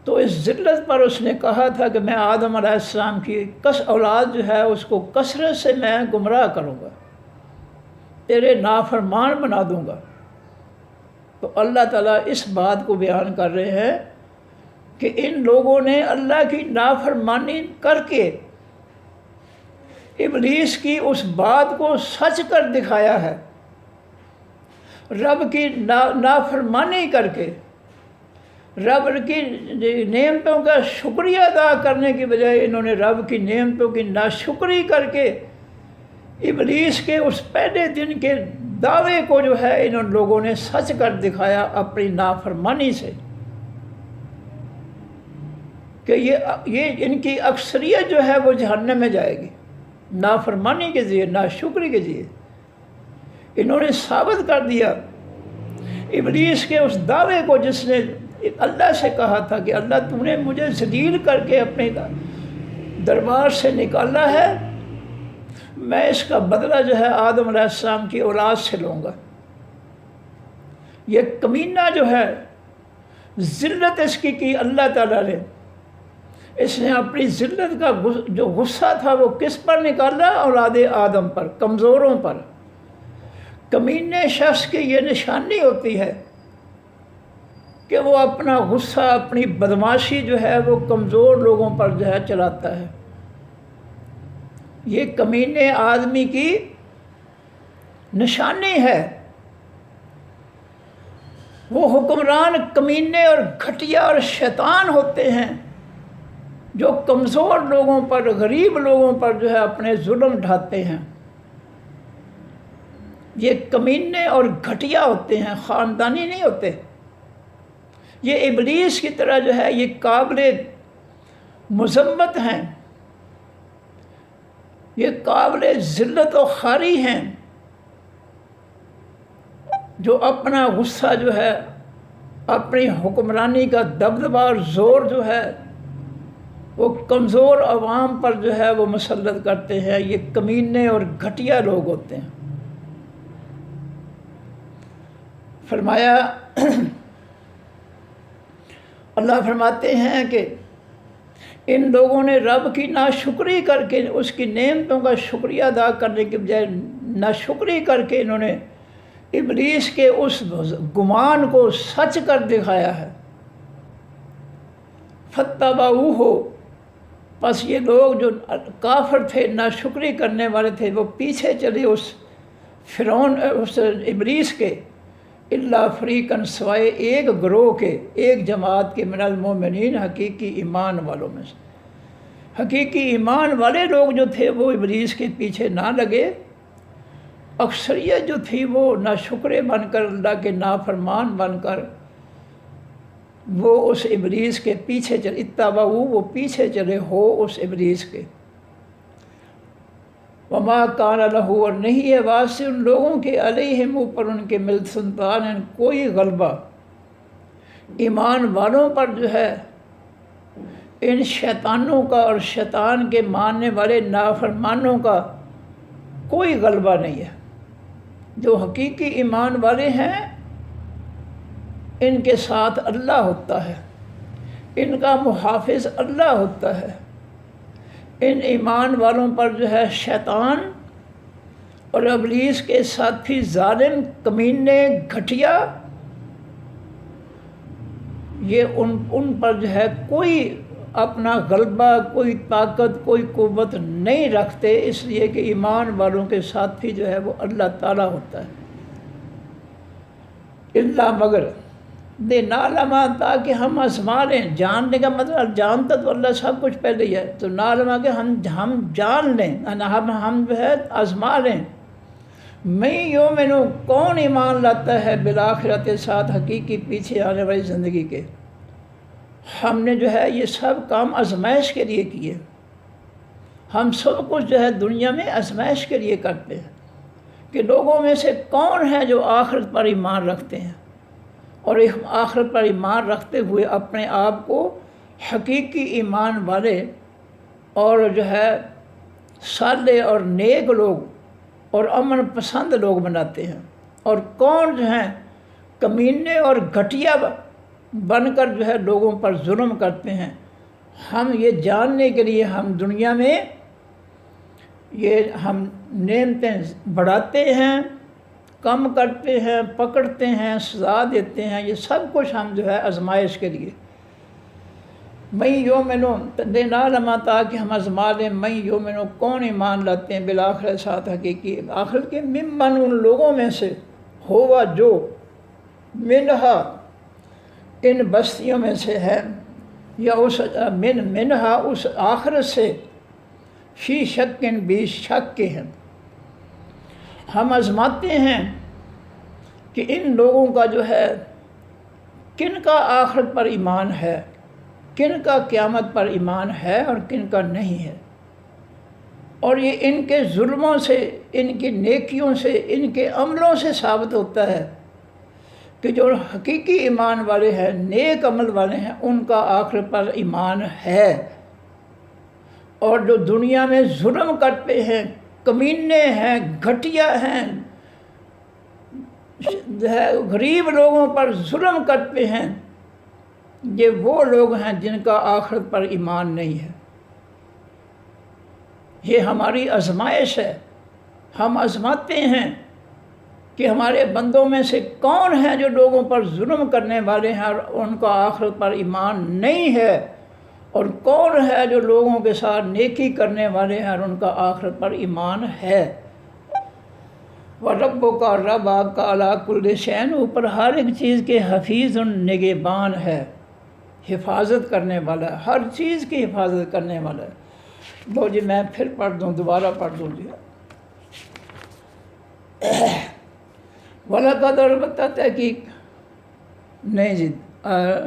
تو اس ذلت پر اس نے کہا تھا کہ میں آدم علیہ السلام کی اولاد جو ہے اس کو کثرت سے میں گمراہ کروں گا، تیرے نافرمان بنا دوں گا۔ تو اللہ تعالیٰ اس بات کو بیان کر رہے ہیں کہ ان لوگوں نے اللہ کی نافرمانی کر کے ابلیس کی اس بات کو سچ کر دکھایا ہے، رب کی نافرمانی کر کے، رب کی نعمتوں کا شکریہ ادا کرنے کی بجائے انہوں نے رب کی نعمتوں کی ناشکری کر کے ابلیس کے اس پہلے دن کے دعوے کو جو ہے انہوں لوگوں نے سچ کر دکھایا اپنی نافرمانی سے، کہ یہ ان کی اکثریت جو ہے وہ جہنم میں جائے گی، نافرمانی کے ذریعے، ناشکری کے ذریعے۔ انہوں نے ثابت کر دیا ابلیس کے اس دعوے کو جس نے اللہ سے کہا تھا کہ اللہ تو نے مجھے ذلیل کر کے اپنے دربار سے نکالا ہے، میں اس کا بدلہ جو ہے آدم علیہ السلام کی اولاد سے لوں گا۔ یہ کمینہ جو ہے ذلت اس کی اللہ تعالیٰ نے، اس نے اپنی ذلت کا جو غصہ تھا وہ کس پر نکالا؟ اولاد آدم پر، کمزوروں پر۔ کمینے شخص کی یہ نشانی ہوتی ہے کہ وہ اپنا غصہ، اپنی بدماشی جو ہے وہ کمزور لوگوں پر جو ہے چلاتا ہے۔ یہ کمینے آدمی کی نشانی ہے۔ وہ حکمران کمینے اور گھٹیا اور شیطان ہوتے ہیں جو کمزور لوگوں پر، غریب لوگوں پر جو ہے اپنے ظلم ڈھاتے ہیں۔ یہ کمینے اور گھٹیا ہوتے ہیں، خاندانی نہیں ہوتے۔ یہ ابلیس کی طرح جو ہے یہ قابل مذمت ہیں، یہ قابل ذلت و خواری ہیں، جو اپنا غصہ جو ہے، اپنی حکمرانی کا دبدبہ اور زور جو ہے وہ کمزور عوام پر جو ہے وہ مسلط کرتے ہیں۔ یہ کمینے اور گھٹیا لوگ ہوتے ہیں۔ فرمایا اللہ فرماتے ہیں کہ ان لوگوں نے رب کی ناشکری کر کے، اس کی نعمتوں کا شکریہ ادا کرنے کے بجائے ناشکری کر کے انہوں نے ابلیس کے اس گمان کو سچ کر دکھایا ہے۔ فَاتَّبَعُوهُ، بس یہ لوگ جو کافر تھے، ناشکری کرنے والے تھے، وہ پیچھے چلے اس فرعون، اس ابلیس کے، اللہ فریقاً سوائے ایک گروہ کے، ایک جماعت کے، من المؤمنین، حقیقی ایمان والوں میں سے۔ حقیقی ایمان والے لوگ جو تھے وہ ابلیس کے پیچھے نہ لگے، اکثریت جو تھی وہ ناشکرے بن کر، اللہ کے نافرمان بن کر وہ اس ابلیس کے پیچھے چلے، اتبعوا، وہ پیچھے چلے ہو اس ابلیس کے۔ وما کان لہ، اور نہیں ہے واسطے ان لوگوں کے، علیہم اوپر ان کے، من سلطان، کوئی غلبہ، ایمان والوں پر جو ہے ان شیطانوں کا اور شیطان کے ماننے والے نافرمانوں کا کوئی غلبہ نہیں ہے۔ جو حقیقی ایمان والے ہیں ان کے ساتھ اللہ ہوتا ہے، ان کا محافظ اللہ ہوتا ہے۔ ان ایمان والوں پر جو ہے شیطان اور ابلیس کے ساتھی ظالم، کمینے، گھٹیا، یہ ان پر جو ہے کوئی اپنا غلبہ، کوئی طاقت، کوئی قوت نہیں رکھتے، اس لیے کہ ایمان والوں کے ساتھی جو ہے وہ اللہ تعالیٰ ہوتا ہے۔ اللہ مگر دے نعلمہ، تاکہ ہم آزما لیں۔ جاننے کا مطلب جانتا تو اللہ سب کچھ پہلے ہی ہے، تو نعلمہ کہ ہم جان لیں، ہم جو ہے آزما لیں، میں یومن، کون ایمان لاتا ہے بالآخرت، ساتھ حقیقی پیچھے آنے والی زندگی کے۔ ہم نے جو ہے یہ سب کام آزمائش کے لیے کیے، ہم سب کچھ جو ہے دنیا میں آزمائش کے لیے کرتے ہیں کہ لوگوں میں سے کون ہے جو آخرت پر ایمان رکھتے ہیں، اور آخرت پر ایمان رکھتے ہوئے اپنے آپ کو حقیقی ایمان والے اور جو ہے صالح اور نیک لوگ اور امن پسند لوگ بناتے ہیں، اور کون جو ہیں کمینے اور گھٹیا بن کر جو ہے لوگوں پر ظلم کرتے ہیں۔ ہم یہ جاننے کے لیے ہم دنیا میں یہ ہم نعمتیں بڑھاتے ہیں، کم کرتے ہیں، پکڑتے ہیں، سزا دیتے ہیں، یہ سب کچھ ہم جو ہے آزمائش کے لیے۔ میں یومنو دینا لما، تاکہ ہم آزما لیں، میں یومنو کون ایمان لاتے ہیں بالآخرت، ساتھ حقیقی آخرت کے، ممن ان لوگوں میں سے، ہوا جو، منہا ان بستیوں میں سے ہے، یا اس منہا اس آخرت سے، فی شکن بھی شک کے ہیں۔ ہم آزماتے ہیں کہ ان لوگوں کا جو ہے کن کا آخرت پر ایمان ہے، کن کا قیامت پر ایمان ہے اور کن کا نہیں ہے، اور یہ ان کے ظلموں سے، ان کی نیکیوں سے، ان کے عملوں سے ثابت ہوتا ہے کہ جو حقیقی ایمان والے ہیں، نیک عمل والے ہیں، ان کا آخرت پر ایمان ہے، اور جو دنیا میں ظلم کرتے ہیں، کمینے ہیں، گھٹیا ہیں، غریب لوگوں پر ظلم کرتے ہیں، یہ وہ لوگ ہیں جن کا آخرت پر ایمان نہیں ہے۔ یہ ہماری آزمائش ہے، ہم آزماتے ہیں کہ ہمارے بندوں میں سے کون ہیں جو لوگوں پر ظلم کرنے والے ہیں اور ان کا آخرت پر ایمان نہیں ہے، اور کون ہے جو لوگوں کے ساتھ نیکی کرنے والے ہیں اور ان کا آخرت پر ایمان ہے۔ وَرَبُّكَ، کا رب آپ کا، عَلَىٰ كُلِّ شَيْءٍ، اوپر ہر ایک چیز کے، حفیظ نگہبان ہے، حفاظت کرنے والا ہے، ہر چیز کی حفاظت کرنے والا ہے۔ لو جی میں پھر پڑھ دوں، دوبارہ پڑھ دوں جی۔ وَلَقَدْ، البتہ تحقیق نہیں جی،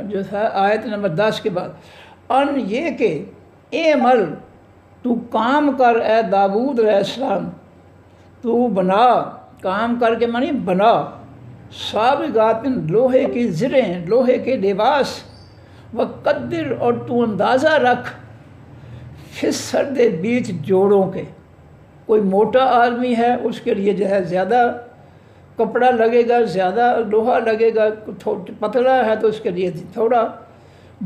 جو تھا آیت نمبر 10 کے بعد، ان یہ کہ اے عمل، تو کام کر اے داؤد علیہ السلام، تو بنا، کام کر کے معنی بنا، سابغات، لوہے کی زریں، لوہے کے لباس، وقدر، اور تو اندازہ رکھ، فی السرد، بیچ جوڑوں کے۔ کوئی موٹا آدمی ہے اس کے لیے جو ہے زیادہ کپڑا لگے گا، زیادہ لوہا لگے گا، پتلا ہے تو اس کے لیے تھوڑا،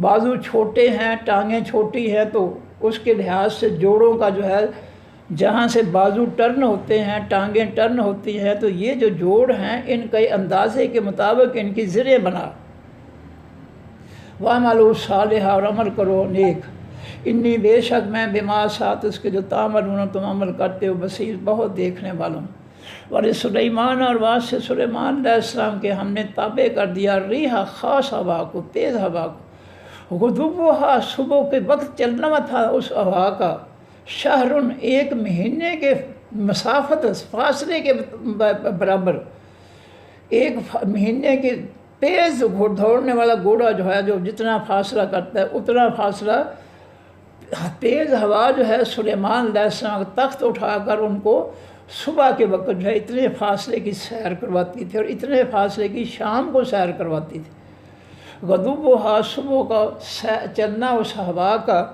بازو چھوٹے ہیں، ٹانگیں چھوٹی ہیں تو اس کے لحاظ سے جوڑوں کا جو ہے جہاں سے بازو ٹرن ہوتے ہیں، ٹانگیں ٹرن ہوتی ہیں، تو یہ جو جوڑ ہیں ان کے اندازے کے مطابق ان کی زریں بنا۔ وَعْمَلُوا صَالِحًا، اور عمل کرو نیک، انی بے شک میں، بما ساتھ اس کے جو تعملون تم عمل کرتے ہو، بصیر، بہت دیکھنے والوں۔ وَلِسُلَیمان، اور واسطے سلیمان علیہ السلام کے ہم نے تابع کر دیا، ریحا، خاص ہوا کو، تیز ہوا کو، غدوہا، صبح کے وقت چلنا تھا اس ہوا کا، شہر، ایک مہینے کے مسافت، فاصلے کے برابر، ایک مہینے کے تیز دوڑنے والا گھوڑا جو ہے، جو جتنا فاصلہ کرتا ہے اتنا فاصلہ، تیز ہوا جو ہے سلیمان علیہ السلام کا تخت اٹھا کر ان کو صبح کے وقت جو ہے اتنے فاصلے کی سیر کرواتی تھی، اور اتنے فاصلے کی شام کو سیر کرواتی تھی۔ غدوہا، صبح کا چلنا اس ہوا کا،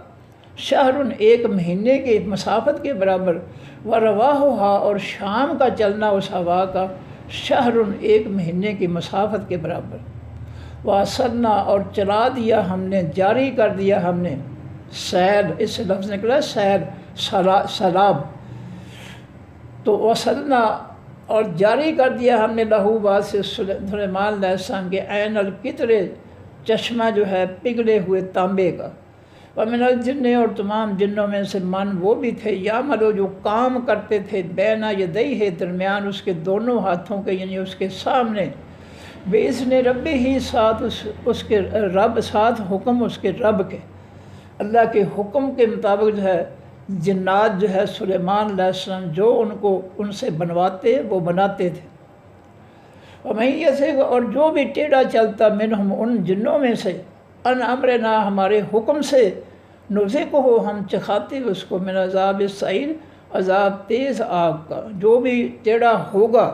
شہر، ایک مہینے کے مسافت کے برابر، ورواہا، اور شام کا چلنا اس ہوا کا، شہر، ایک مہینے کی مسافت کے برابر۔ وَأَرْسَلْنَا، اور چلا دیا ہم نے، جاری کر دیا ہم نے، سیل، اس سے لفظ نکلا سیل، سیلاب، تو وَأَرْسَلْنَا، اور جاری کر دیا ہم نے، لہو، بات سے، سلیمان علیہ السلام کے، عین القطر، چشمہ جو ہے پگھلے ہوئے تانبے کا، وَمِنَ الْجِنِّ، اور تمام جنوں میں سے، من، وہ بھی تھے، یعملو، جو کام کرتے تھے، بین یدیہ، درمیان اس کے دونوں ہاتھوں کے، یعنی اس کے سامنے، بِإِذْنِ رَبِّهِ، ساتھ اس کے رب، ساتھ حکم اس کے رب کے، اللہ کے حکم کے مطابق جو ہے جنات جو ہے سلیمان علیہ السلام جو ان سے بنواتے وہ بناتے تھے۔ اور جو بھی ٹیڑھا چلتا منہم ان جنوں میں سے ان امرنا ہمارے حکم سے نذقہ ہم چکھاتے اس کو من عذاب السعیر عذاب تیز آگ کا، جو بھی ٹیڑھا ہوگا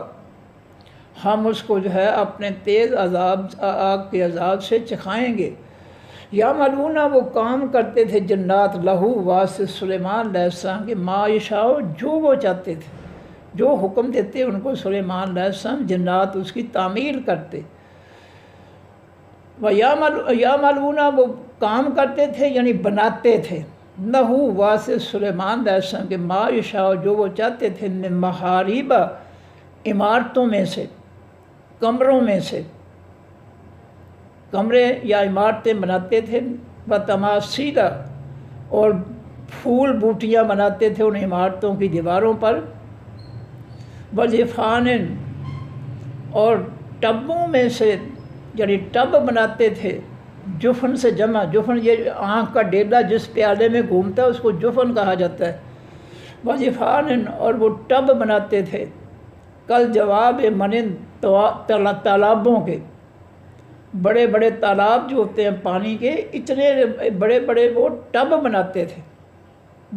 ہم اس کو جو ہے اپنے تیز آگ کے عذاب سے چکھائیں گے۔ یا ملونا وہ کام کرتے تھے جنات لہو واسطے سلیمان علیہ السلام کے ما یشاء جو وہ چاہتے تھے، جو حکم دیتے ان کو سلیمان علیہ السلام جنات اس کی تعمیل کرتے۔ یا ملونا وہ کام کرتے تھے یعنی بناتے تھے لہو واسطے سلیمان علیہ السلام کے ما یشاء جو وہ چاہتے تھے من محاریب عمارتوں میں سے، کمروں میں سے، کمرے یا عمارتیں بناتے تھے، بتماثیل اور پھول بوٹیاں بناتے تھے ان عمارتوں کی دیواروں پر، وجفان اور ٹبوں میں سے یعنی ٹب بناتے تھے، جفن سے جمع، جفن یہ آنکھ کا ڈیلا جس پیالے میں گھومتا ہے اس کو جفن کہا جاتا ہے، وجفان اور وہ ٹب بناتے تھے کل جواب منند تالابوں کے، بڑے بڑے تالاب جو ہوتے ہیں پانی کے اتنے بڑے بڑے وہ ٹب بناتے تھے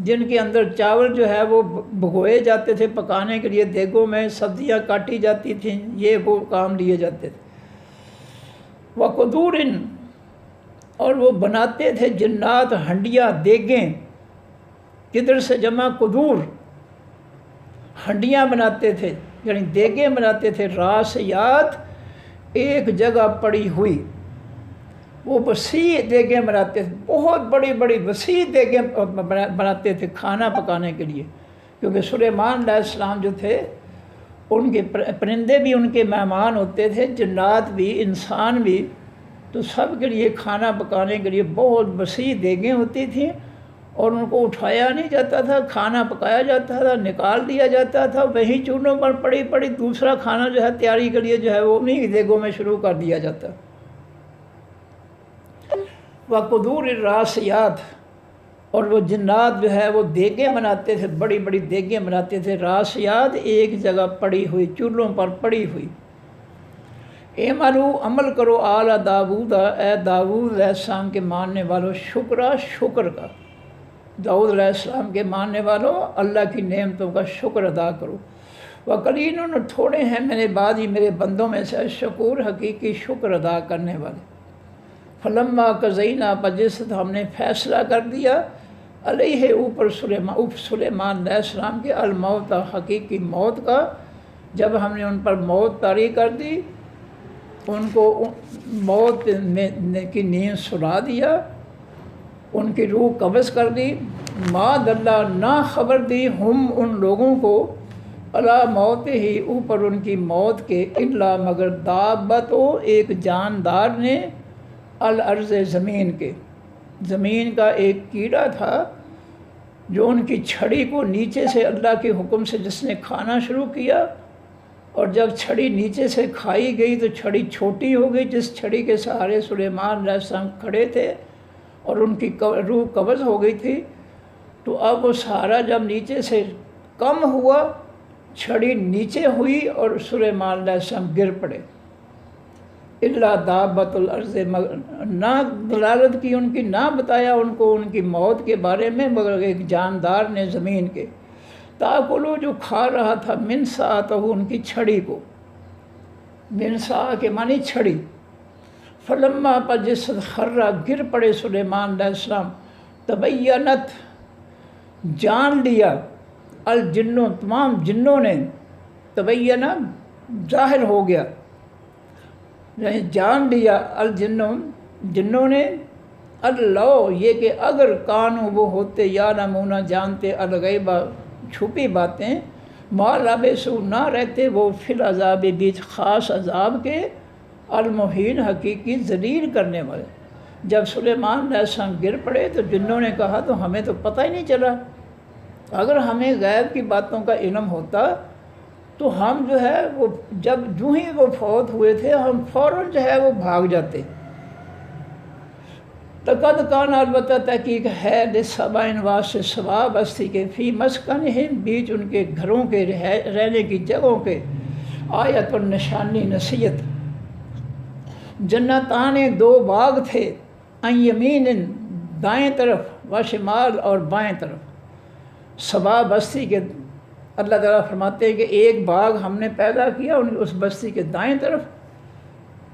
جن کے اندر چاول جو ہے وہ بھگوئے جاتے تھے پکانے کے لیے، دیگوں میں سبزیاں کاٹی جاتی تھیں، یہ وہ کام لیے جاتے تھے۔ وقدور اور وہ بناتے تھے جنات ہنڈیاں دیگیں، کدھر سے جمع قدور، ہنڈیاں بناتے تھے یعنی دیگیں بناتے تھے، راسیات ایک جگہ پڑی ہوئی، وہ وسیع دیگیں بناتے تھے، بہت بڑی بڑی وسیع دیگیں بناتے تھے کھانا پکانے کے لیے، کیونکہ سلیمان علیہ السلام جو تھے ان کے پرندے بھی ان کے مہمان ہوتے تھے، جنات بھی انسان بھی، تو سب کے لیے کھانا پکانے کے لیے بہت وسیع دیگیں ہوتی تھیں اور ان کو اٹھایا نہیں جاتا تھا، کھانا پکایا جاتا تھا، نکال دیا جاتا تھا، وہیں چولہوں پر پڑی پڑی دوسرا کھانا جو ہے تیاری کے لیے جو ہے وہ انہیں دیگوں میں شروع کر دیا جاتا۔ وقدور الراسیات اور وہ جنات جو ہے وہ دیگیں بناتے تھے، بڑی بڑی دیگیں بناتے تھے، راسیات ایک جگہ پڑی ہوئی، چولہوں پر پڑی ہوئی۔ اعملوا عمل کرو آل داود اے داود علیہ السلام کے ماننے والوں، شکر کا، داؤد علیہ السلام کے ماننے والوں اللہ کی نعمتوں کا شکر ادا کرو۔ وقلیل تھوڑے ہیں میرے بعد ہی میرے بندوں میں سے شکور حقیقی شکر ادا کرنے والے۔ فلما قضینا جس ہم نے فیصلہ کر دیا علیہ اوپر سلیمان علیہ السلام کے الموت حقیقی موت کا، جب ہم نے ان پر موت طاری کر دی، ان کو موت کی نیند سلا دیا، ان کی روح قبض کر دی، ما دلہ نہ خبر دی ہم ان لوگوں کو علی موت ہی اوپر ان کی موت کے، الا مگر دابت ایک جاندار نے، الارض زمین کے، زمین کا ایک کیڑا تھا جو ان کی چھڑی کو نیچے سے اللہ کے حکم سے جس نے کھانا شروع کیا، اور جب چھڑی نیچے سے کھائی گئی تو چھڑی چھوٹی ہو گئی، جس چھڑی کے سہارے سلیمان علیہ السلام کھڑے تھے اور ان کی روح قبض ہو گئی تھی، تو اب وہ سہارا جب نیچے سے کم ہوا، چھڑی نیچے ہوئی اور سلیمان علیہ السلام گر پڑے۔ الا دابت الارض نہ دلالت کی ان کی، نہ بتایا ان کو ان کی موت کے بارے میں مگر ایک جاندار نے زمین کے، تاکلو جو کھا رہا تھا من ساعتہ ان کی چھڑی کو، من ساع کے معنی چھڑی۔ فلما پر جس خرہ گر پڑے سلیمان علیہ السلام، تبینت جان لیا، الجنوں تمام جنوں نے، تبینہ ظاہر ہو گیا، یعنی جان لیا، الجنوں جنوں نے، اللہ یہ کہ اگر کانو وہ ہوتے یا نمونہ جانتے، الغیبہ چھپی باتیں، ما لبثوا نہ رہتے وہ فی العذاب بیچ خاص عذاب کے، المہین حقیقی ذلیل کرنے والے۔ جب سلیمان علیہ السلام گر پڑے تو جنوں نے کہا تو ہمیں تو پتہ ہی نہیں چلا، اگر ہمیں غیب کی باتوں کا علم ہوتا تو ہم جو ہے وہ جب جو ہی وہ فوت ہوئے تھے ہم فوراً جو ہے وہ بھاگ جاتے، لقد کان البتہ تحقیق ہے لسبعین واسطے سبا بستی کے فی مسکنہم بیچ ان کے گھروں کے رہنے کی جگہوں کے آیت اور نشانی نصیحت۔ جنتان دو باغ تھے، ان یمین دائیں طرف و شمال اور بائیں طرف۔ سبا بستی کے اللہ تعالیٰ فرماتے ہیں کہ ایک باغ ہم نے پیدا کیا اس بستی کے دائیں طرف،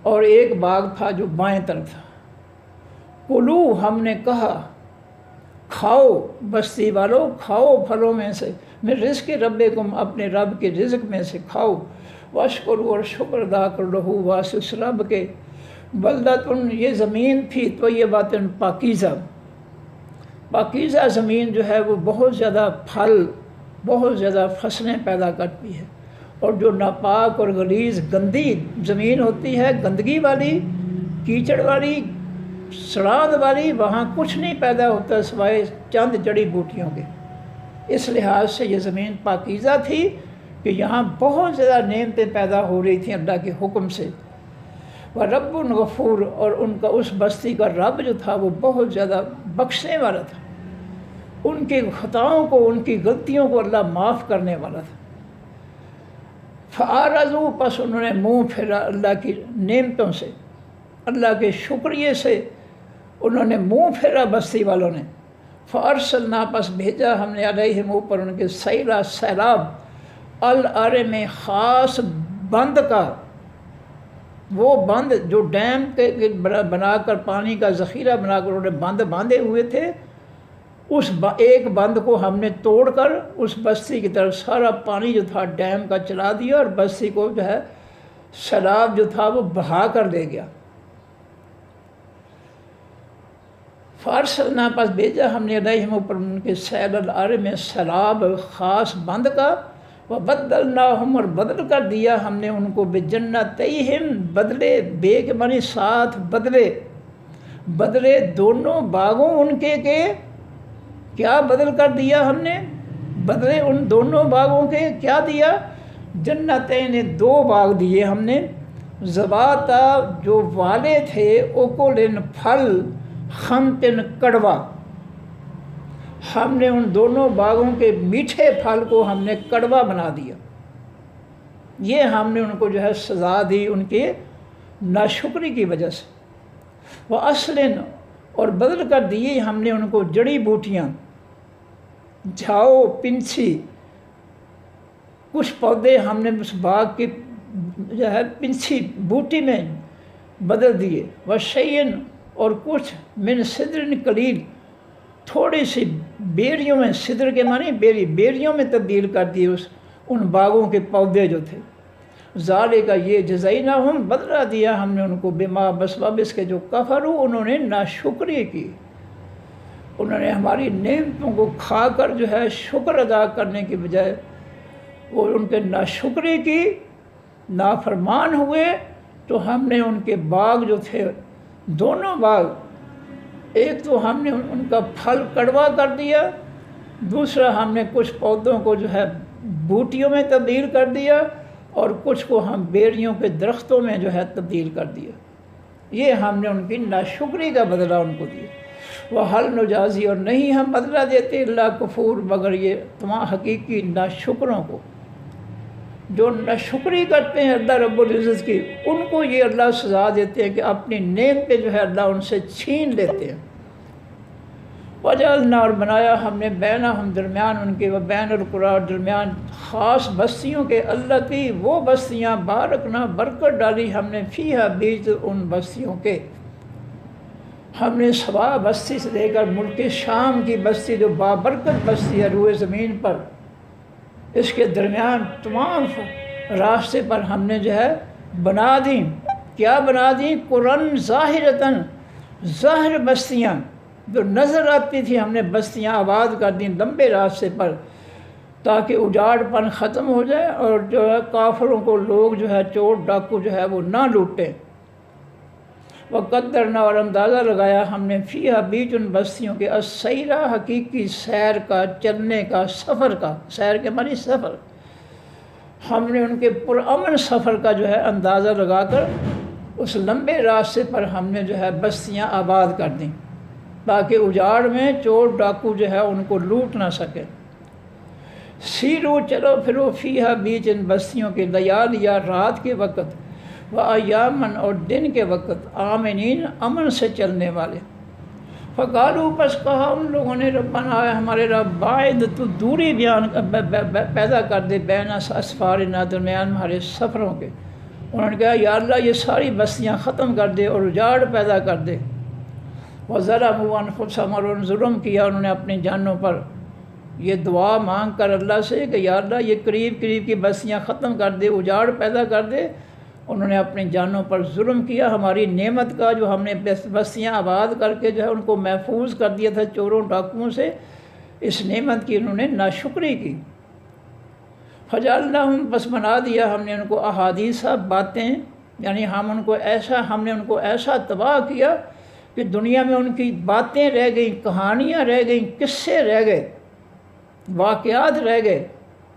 اور ایک باغ تھا جو بائیں طرف تھا۔ کلو ہم نے کہا کھاؤ، بستی والو کھاؤ پھلوں میں سے، میں رزق ربکم اپنے رب کے رزق میں سے کھاؤ، واشکروا اور شکر ادا کر رہو واسطے اس رب کے، بلدتن یہ زمین تھی طیبۃ پاکیزہ، پاکیزہ زمین جو ہے وہ بہت زیادہ پھل، بہت زیادہ فصلیں پیدا کرتی ہے، اور جو ناپاک اور غلیظ گندی زمین ہوتی ہے، گندگی والی، کیچڑ والی، سڑاد والی، وہاں کچھ نہیں پیدا ہوتا سوائے چند جڑی بوٹیوں کے۔ اس لحاظ سے یہ زمین پاکیزہ تھی کہ یہاں بہت زیادہ نعمتیں پیدا ہو رہی تھیں اللہ کے حکم سے۔ وہ رب غفور، اور ان کا اس بستی کا رب جو تھا وہ بہت زیادہ بخشنے والا تھا، ان کی خطاؤں کو، ان کی غلطیوں کو اللہ معاف کرنے والا تھا۔ فَأَعْرَضُوا، پس انہوں نے منہ پھیرا اللہ کی نعمتوں سے، اللہ کے شکریہ سے انہوں نے منہ پھیرا بستی والوں نے۔ فَأَرْسَلْنَا، پس بھیجا ہم نے علیہم اوپر ان کے سیلاب، العرم خاص بند کا، وہ بند جو ڈیم کے بنا کر پانی کا ذخیرہ بنا کر انہوں نے بند باندھے ہوئے تھے، اس ایک بند کو ہم نے توڑ کر اس بستی کی طرف سارا پانی جو تھا ڈیم کا چلا دیا، اور بستی کو جو ہے سیلاب جو تھا وہ بہا کر لے گیا۔ فارسلنا، پس بھیجا ہم نے علیہم اوپر ان کے سیل العرم سیلاب خاص بند کا، وبدلناہم، اور بدل کر دیا ہم نے ان کو بجنتیہم، بدلے، بے کے معنی ساتھ، بدلے، بدلے دونوں باغوں ان کے کیا بدل کر دیا ہم نے، بدلے ان دونوں باغوں کے کیا دیا، جنتین دو باغ دیے ہم نے، ذواتا جو والے تھے، اکلن پھل، خمتن کڑوا، ہم نے ان دونوں باغوں کے میٹھے پھل کو ہم نے کڑوا بنا دیا۔ یہ ہم نے ان کو جو ہے سزا دی ان کے ناشکری کی وجہ سے۔ وہ اصلاً، اور بدل کر دیے ہم نے ان کو جڑی بوٹیاں، جھاؤ، پنچھی، کچھ پودے ہم نے اس باغ کی جو ہے پنچھی بوٹی میں بدل دیے، وشیئن، اور کچھ من سدر قلیل، تھوڑی سی بیریوں میں، سدر کے معنی بیری، بیریوں میں تبدیل کر دیے ان باغوں کے پودے جو تھے۔ ذالک، یہ جزیناہم، بدلہ دیا ہم نے ان کو، بما، بسبب اس کے جو کفروا، انہوں نے ناشکری کی، انہوں نے ہماری نعمتوں کو کھا کر جو ہے شکر ادا کرنے کی بجائے وہ ان کے ناشکری کی، نافرمان ہوئے، تو ہم نے ان کے باغ جو تھے، دونوں باغ، ایک تو ہم نے ان کا پھل کڑوا کر دیا، دوسرا ہم نے کچھ پودوں کو جو ہے بوٹیوں میں تبدیل کر دیا، اور کچھ کو ہم بیریوں کے درختوں میں جو ہے تبدیل کر دیا۔ یہ ہم نے ان کی ناشکری کا بدلہ ان کو دیا۔ وَهَلْ نُجَازِي، اور نہیں ہم بدلہ دیتے، اللہ کفور، مگر یہ تمام حقیقی ناشکروں کو، جو ناشکری کرتے ہیں اللہ رب العزت کی، ان کو یہ اللہ سزا دیتے ہیں کہ اپنی نعمت پہ جو ہے اللہ ان سے چھین لیتے ہیں۔ وجعلنا، اور بنایا ہم نے، بینہم، درمیان ان کے، و بین القریٰ، درمیان خاص بستیوں کے، التی، وہ بستیاں، بارکنا، برکت ڈالی ہم نے، فیہا، بیچ ان بستیوں کے، ہم نے سبا بستی سے لے کر ملک شام کی بستی جو بابرکت بستی ہے روئے زمین پر، اس کے درمیان تمام راستے پر ہم نے جو ہے بنا دیں، کیا بنا دیں، قرن ظاہرتاً، ظاہر بستیاں جو نظر آتی تھی، ہم نے بستیاں آباد کر دیں لمبے راستے پر، تاکہ اجاڑ پن ختم ہو جائے، اور جو ہے کافروں کو لوگ جو ہے چور ڈاکو جو ہے وہ نہ لوٹیں۔ وقدرنا، اور اندازہ لگایا ہم نے، فیہا، بیچ ان بستیوں کے، السیرہ، حقیقی سیر کا، چلنے کا، سفر کا، سیر کے معنی سفر، ہم نے ان کے پرامن سفر کا جو ہے اندازہ لگا کر اس لمبے راستے پر ہم نے جو ہے بستیاں آباد کر دیں۔ تاکہ اجاڑ میں چور ڈاکو جو ہے ان کو لوٹ نہ سکے۔ سیرو چلو پھرو فیہا بیچ ان بستیوں کے، لیالیا رات کے وقت، و ایامن اور دن کے وقت، آمنین امن سے چلنے والے۔ فقالو پس کہا ان لوگوں نے ربنا آیا ہمارے رب، باعد تو دوری پیدا کر دے بین اسفارنا درمیان ہمارے سفروں کے۔ انہوں نے کہا یا اللہ یہ ساری بستیاں ختم کر دے اور اجاڑ پیدا کر دے۔ وظلموا انفسہم، اور انہوں نے ظلم کیا انہوں نے اپنی جانوں پر۔ یہ دعا مانگ کر اللہ سے کہ یا اللہ یہ قریب قریب کی بستیاں ختم کر دے، اجاڑ پیدا کر دے، انہوں نے اپنی جانوں پر ظلم کیا۔ ہماری نعمت کا جو ہم نے بستیاں آباد کر کے جو ہے ان کو محفوظ کر دیا تھا چوروں ڈاکوؤں سے، اس نعمت کی انہوں نے ناشکری کی۔ فجعلناہم، بس بنا دیا ہم نے ان کو احادیث باتیں، یعنی ہم نے ان کو ایسا تباہ کیا کہ دنیا میں ان کی باتیں رہ گئیں، کہانیاں رہ گئیں، قصے رہ گئے، واقعات رہ گئے،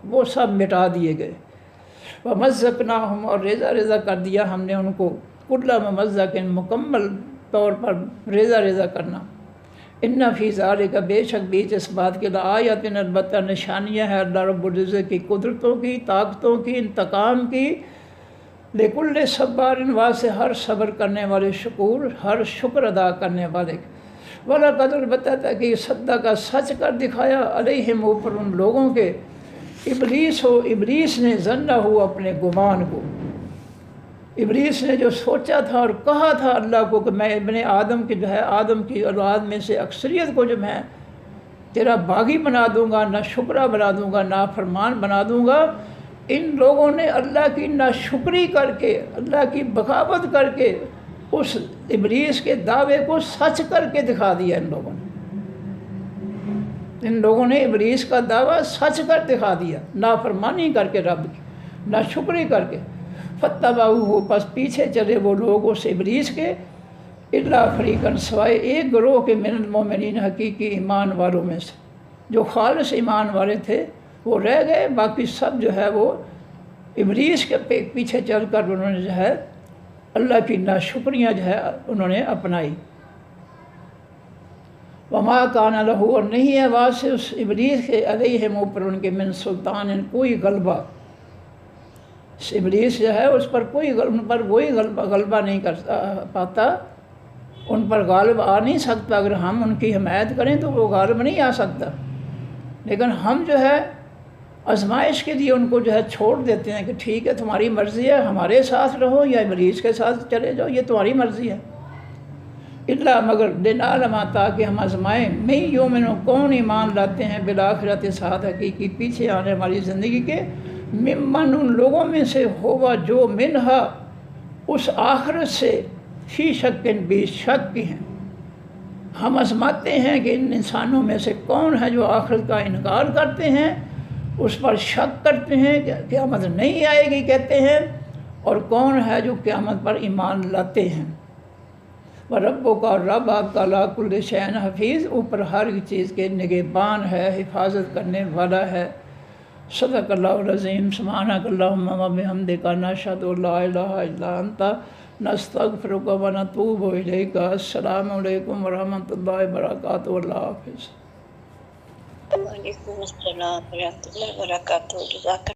وہ سب مٹا دیے گئے۔ ومزقناہم، اور ریزہ ریزہ کر دیا ہم نے ان کو، کل ممزق، مکمل طور پر ریزہ ریزہ کرنا۔ ان فی ذالک، بے شک بیچ اس بات کے لآیات، البتہ نشانیاں ہے اللہ رب العزت کی قدرتوں کی، طاقتوں کی، انتقام کی، لکل صبار، واسطے ہر صبر کرنے والے، شکور ہر شکر ادا کرنے والے۔ وَلَقَدْ، البتہ کہ صدق، سچ کر دکھایا، علیہم، اوپر ان لوگوں کے، ابلیس نے ظنہ ہو، اپنے گمان کو۔ ابلیس نے جو سوچا تھا اور کہا تھا اللہ کو کہ میں ابن آدم کی جو ہے، آدم کی اولاد میں سے اکثریت کو جو میں تیرا باغی بنا دوں گا، ناشکرہ بنا دوں گا، نافرمان بنا دوں گا، ان لوگوں نے اللہ کی ناشکری کر کے، اللہ کی بغاوت کر کے اس ابلیس کے دعوے کو سچ کر کے دکھا دیا۔ ان لوگوں نے ابلیس کا دعویٰ سچ کر دکھا دیا، نافرمانی کر کے، رب کی ناشکری کر کے۔ فاتبعوہ، پس پیچھے چلے وہ لوگ اس ابلیس کے، الا فریقا، سوائے ایک گروہ کے، من المؤمنین، حقیقی ایمان والوں میں سے، جو خالص ایمان والے تھے وہ رہ گئے، باقی سب جو ہے وہ ابلیس کے پیچھے چل کر انہوں نے جو ہے اللہ کی ناشکریاں جو ہے انہوں نے اپنائی۔ وما کان لہ، اور نہیں ہے واسطے اس ابلیس کے، علیہم، اوپر ان کے، من سلطان، کوئی غلبہ۔ اس ابلیس جو ہے اس پر کوئی غلبہ نہیں کر پاتا، ان پر غالب آ نہیں سکتا۔ اگر ہم ان کی حمایت کریں تو وہ غالب نہیں آ سکتا، لیکن ہم جو ہے آزمائش کے لیے ان کو جو ہے چھوڑ دیتے ہیں کہ ٹھیک ہے تمہاری مرضی ہے، ہمارے ساتھ رہو یا ابلیس کے ساتھ چلے جاؤ، یہ تمہاری مرضی ہے۔ اللہ، مگر لنعلم، تاکہ ہم آزمائیں، میں یومنو، کون ایمان لاتے ہیں، بالآخرت، ساتھ حقیقی پیچھے آنے والی زندگی کے، ممن، ان لوگوں میں سے، ہوا جو، منہا، اس آخرت سے، فی شکن، بھی شک کی ہیں۔ ہم آزماتے ہیں کہ ان انسانوں میں سے کون ہے جو آخرت کا انکار کرتے ہیں، اس پر شک کرتے ہیں کہ قیامت نہیں آئے گی کہتے ہیں، اور کون ہے جو قیامت پر ایمان لاتے ہیں۔ وَرَبُّكَ، اور رب آپ کا، عَلَىٰ كُلِّ شَيْءٍ حفیظ، اوپر ہر چیز کے نگہبان ہے، حفاظت کرنے والا ہے۔ صدق اللہ العظیم۔ سبحانک اللہم وبحمدک، نشہد ان لا الہ الا انت، نستغفرک ونتوب الیک۔ السلام علیکم ورحمۃ اللہ وبرکاتہ۔ اللہ حافظ۔ وعلیکم السلام ورحمۃ اللہ وبرکاتہ۔ جزاک